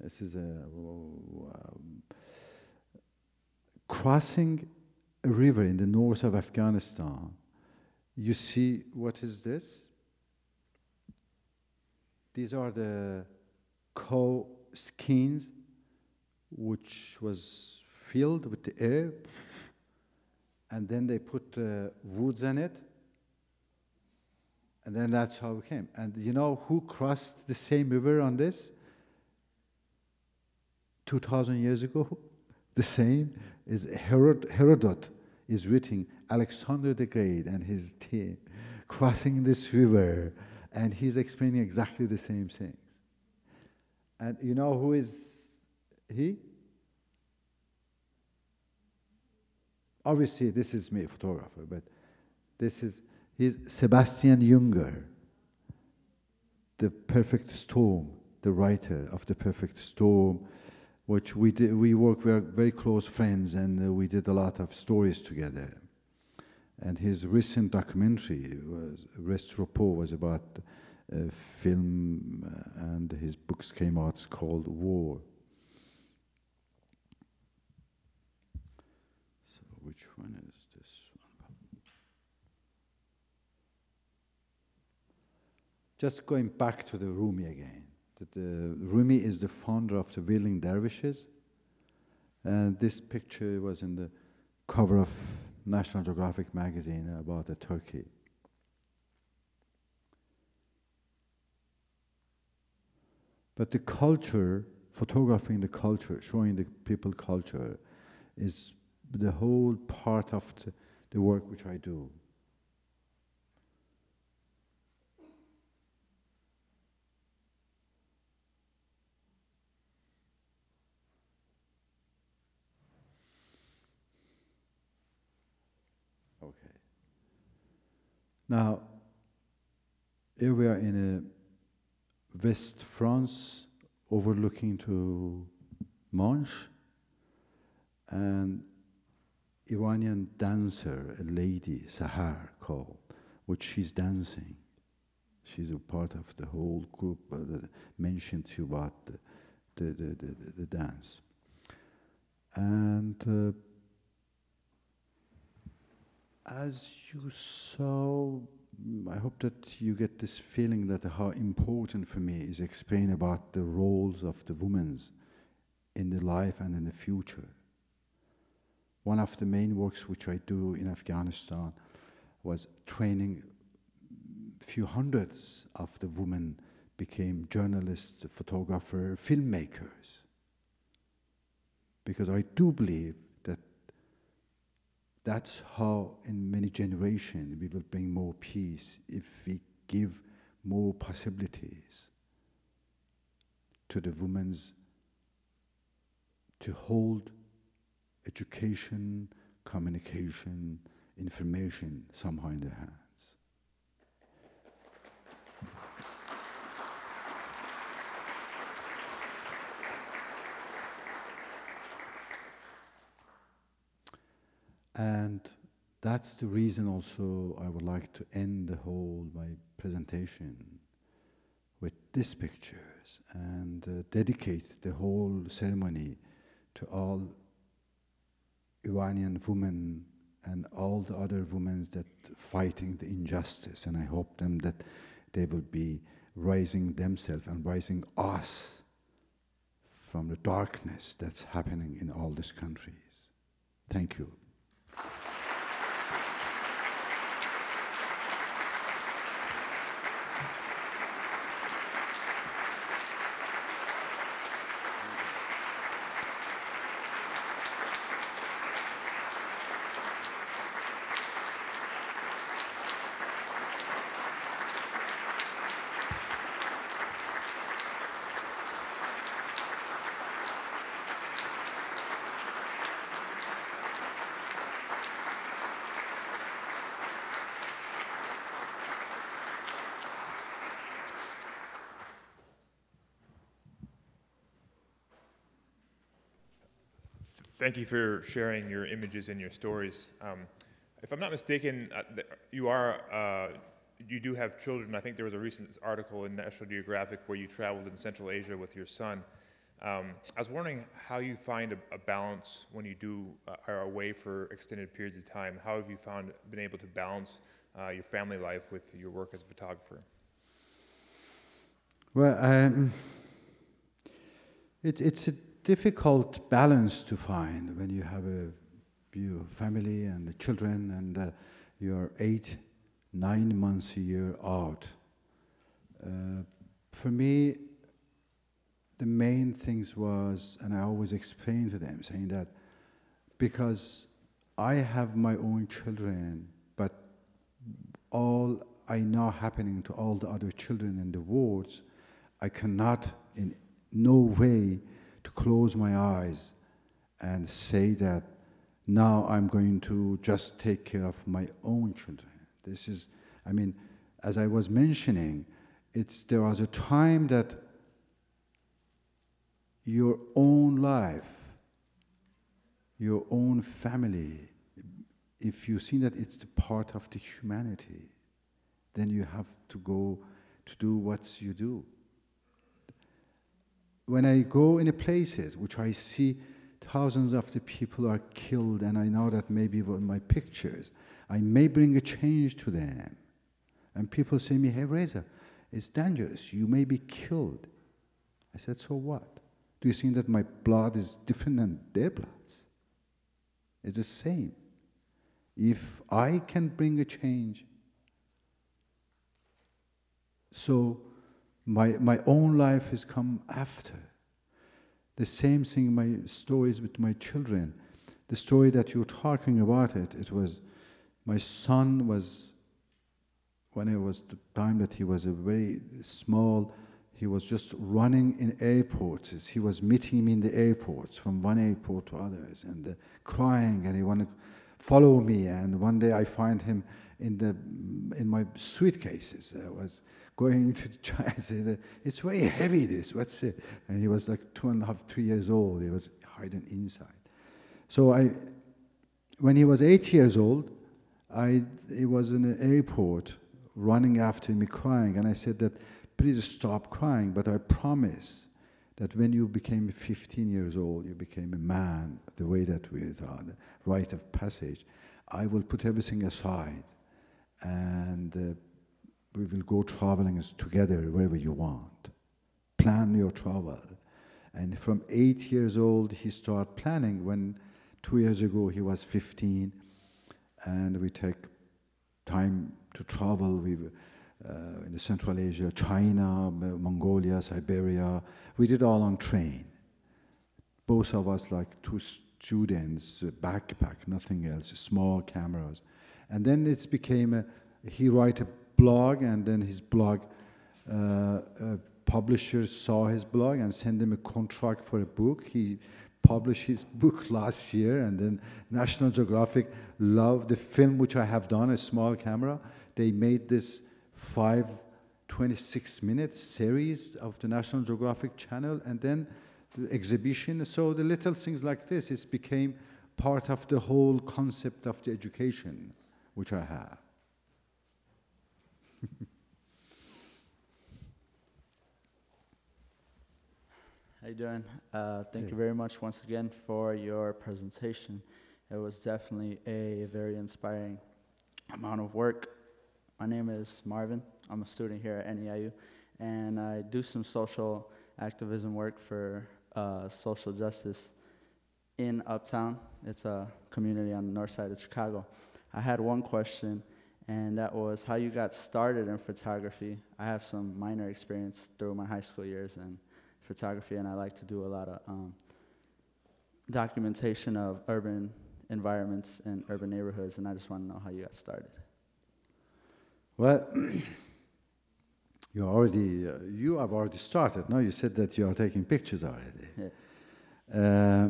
This is crossing a river in the north of Afghanistan. You see, what is this? These are the cow skins, which was filled with the air, and then they put woods in it, and then that's how it came. And you know who crossed the same river on this? 2,000 years ago? the same is Herodot is written Alexander the Great and his team crossing this river, and he's explaining exactly the same things. And you know who is he? Obviously, this is me, a photographer, but he's Sebastian Junger, The Perfect Storm, the writer of The Perfect Storm, which we work, we are very close friends, and we did a lot of stories together. And his recent documentary was Restropos, was about film, and his books came out called War. So which one is this one? Just going back to the Rumi again. Rumi is the founder of the Whirling Dervishes, and this picture was in the cover of National Geographic magazine about Turkey. But the culture, photographing the culture, showing the people culture, is the whole part of the work which I do. Okay. Now, here we are in West France, overlooking to Manche, and Iranian dancer, a lady, Sahar called, which she's dancing. She's a part of the whole group that mentioned to you about the dance. And as you saw, I hope that you get this feeling that how important for me is explain about the roles of the women in the life and in the future. One of the main works which I do in Afghanistan was training few hundreds of the women became journalists, photographers, filmmakers. Because I do believe that that's how in many generations we will bring more peace if we give more possibilities to the women to hold education, communication, information somehow in their hands. And that's the reason also I would like to end my presentation with these pictures and dedicate the whole ceremony to all Iranian women and all the other women that fighting the injustice. And I hope them that they will be rising themselves and rising us from the darkness that's happening in all these countries. Thank you. Thank you for sharing your images and your stories. If I'm not mistaken, you do have children. I think there was a recent article in National Geographic where you traveled in Central Asia with your son. I was wondering how you find a balance when you are away for extended periods of time. How have you been able to balance your family life with your work as a photographer? Well, it's a difficult balance to find when you have your family and the children and you're 8-9 months a year out. For me, the main things was, and I always explain to them, saying that because I have my own children, but all I know happening to all the other children in the world, I cannot in no way to close my eyes and say that now I'm going to just take care of my own children. This is, I mean, as I was mentioning, there was a time that your own life, your own family, if you see that it's the part of the humanity, then you have to go to do what you do. When I go in places which I see thousands of the people are killed, and I know that maybe with my pictures, I may bring a change to them. And people say to me, hey Reza, it's dangerous, you may be killed. I said, so what? Do you think that my blood is different than their bloods? It's the same. If I can bring a change, so my own life has come after. The same thing, my stories with my children. The story that you're talking about, it was, my son was, when it was the time that he was a very small, he was just running in airports. He was meeting me in the airports, from one airport to others, and crying, and he wanted to follow me. And one day I find him in my suitcases. I was going to China. I said, it's very heavy, this, what's it? And he was like 2.5, 3 years old. He was hiding inside. So when he was 8 years old, he was in an airport running after me crying, and I said that, please stop crying, but I promise that when you became 15 years old, you became a man, the way that we thought, the rite of passage, I will put everything aside, and we will go traveling together wherever you want. Plan your travel. And from 8 years old, he started planning. When 2 years ago, he was 15, and we take time to travel. We in the Central Asia, China, Mongolia, Siberia. We did all on train. Both of us like two students, backpack, nothing else, small cameras. And then it became he wrote a blog, and then his blog, publishers saw his blog and sent him a contract for a book. He published his book last year, and then National Geographic loved the film which I have done, a small camera. They made this 26-minute series of the National Geographic channel, and then the exhibition. So the little things like this, it became part of the whole concept of the education which I have. How you doing? Thank you very much once again for your presentation. It was definitely a very inspiring amount of work. My name is Marvin. I'm a student here at NEIU, and I do some social activism work for social justice in Uptown. It's a community on the north side of Chicago. I had one question, and that was how you got started in photography. I have some minor experience through my high school years in photography, and I like to do a lot of documentation of urban environments and urban neighborhoods, and I just want to know how you got started. Well, you have already started. No, you said that you are taking pictures already. Yeah.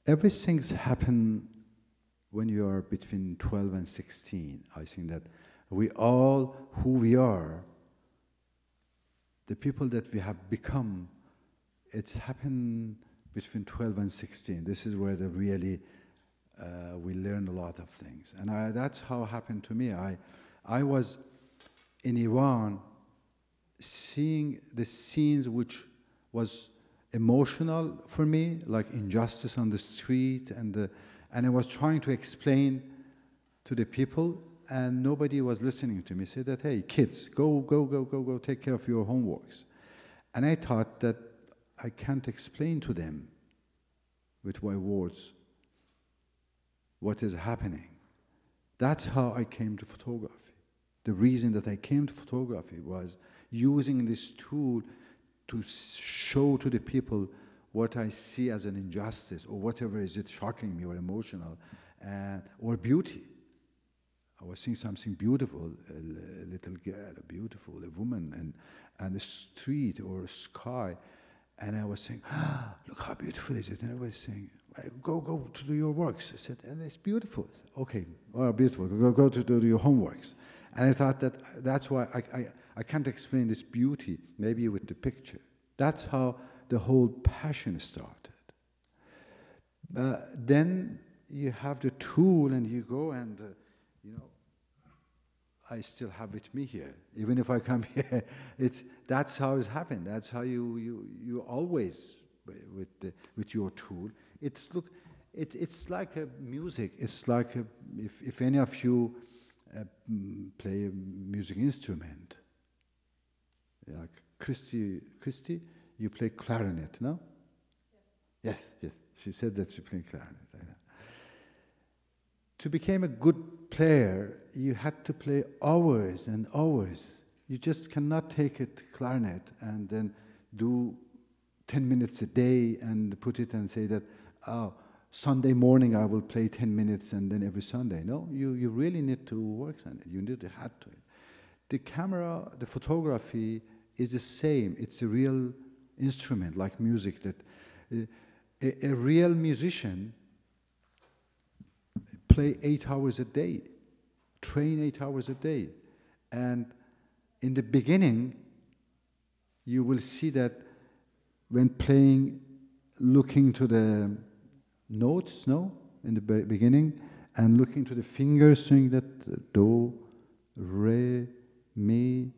Everything's happen when you are between 12 and 16. I think that we all, who we are, the people that we have become, it's happened between 12 and 16. This is where we learn a lot of things. And that's how it happened to me. I was in Iran seeing the scenes which was emotional for me, like injustice on the street, and I was trying to explain to the people, and nobody was listening to me. Said that, hey, kids, go, take care of your homeworks. And I thought that I can't explain to them with my words what is happening. That's how I came to photography. The reason that I came to photography was using this tool to show to the people what I see as an injustice, or whatever is it shocking me or emotional, or beauty. I was seeing something beautiful, a little girl, a woman, and a street or a sky, and I was saying, ah, look how beautiful is it? And I was saying, go to do your works. I said, and it's beautiful. Okay, oh, beautiful. Go to do your homeworks. And I thought that's why I can't explain this beauty, maybe with the picture. That's how the whole passion started. Then you have the tool, and you go and, you know, I still have with me here. Even if I come here, that's how it's happened. That's how you always with your tool. It's like a music. It's like if any of you play a music instrument, like Christy, you play clarinet, no? Yes. She said that she played clarinet. I know. To become a good player, you had to play hours and hours. You just cannot take a clarinet and then do 10 minutes a day and put it and say that, oh, Sunday morning I will play 10 minutes and then every Sunday. No, you really need to work on it. You need to add to it. The camera, the photography is the same. It's a real instrument, like music, that a real musician play 8 hours a day, train 8 hours a day. And in the beginning, you will see that when playing, looking to the notes, no, in the beginning, and looking to the fingers, saying that do, re, mi,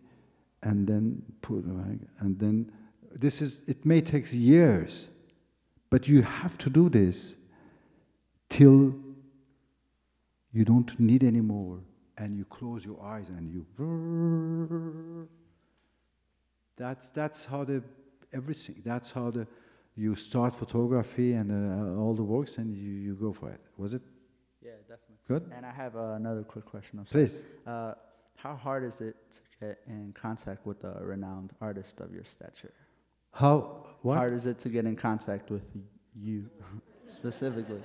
and then put, and then it may take years, but you have to do this till you don't need any more, and you close your eyes and you. That's how everything. That's how you start photography and all the works, and you go for it. Was it? Yeah, definitely. Good. And I have another quick question. I'm sorry. Please. How hard is it to get in contact with a renowned artist of your stature? What? Hard is it to get in contact with you, specifically?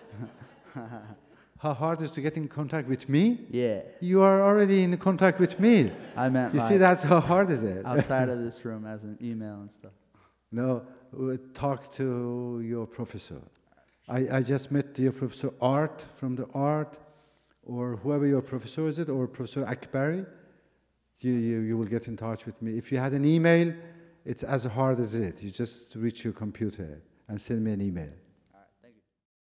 How hard is to get in contact with me? Yeah. You are already in contact with me. I meant you like see, that's how hard is it. outside of this room, as an email and stuff. No, talk to your professor. I just met your professor Art from the Art, or whoever your professor is, or Professor Akbari. You will get in touch with me. If you had an email, it's as hard as it. You just reach your computer and send me an email.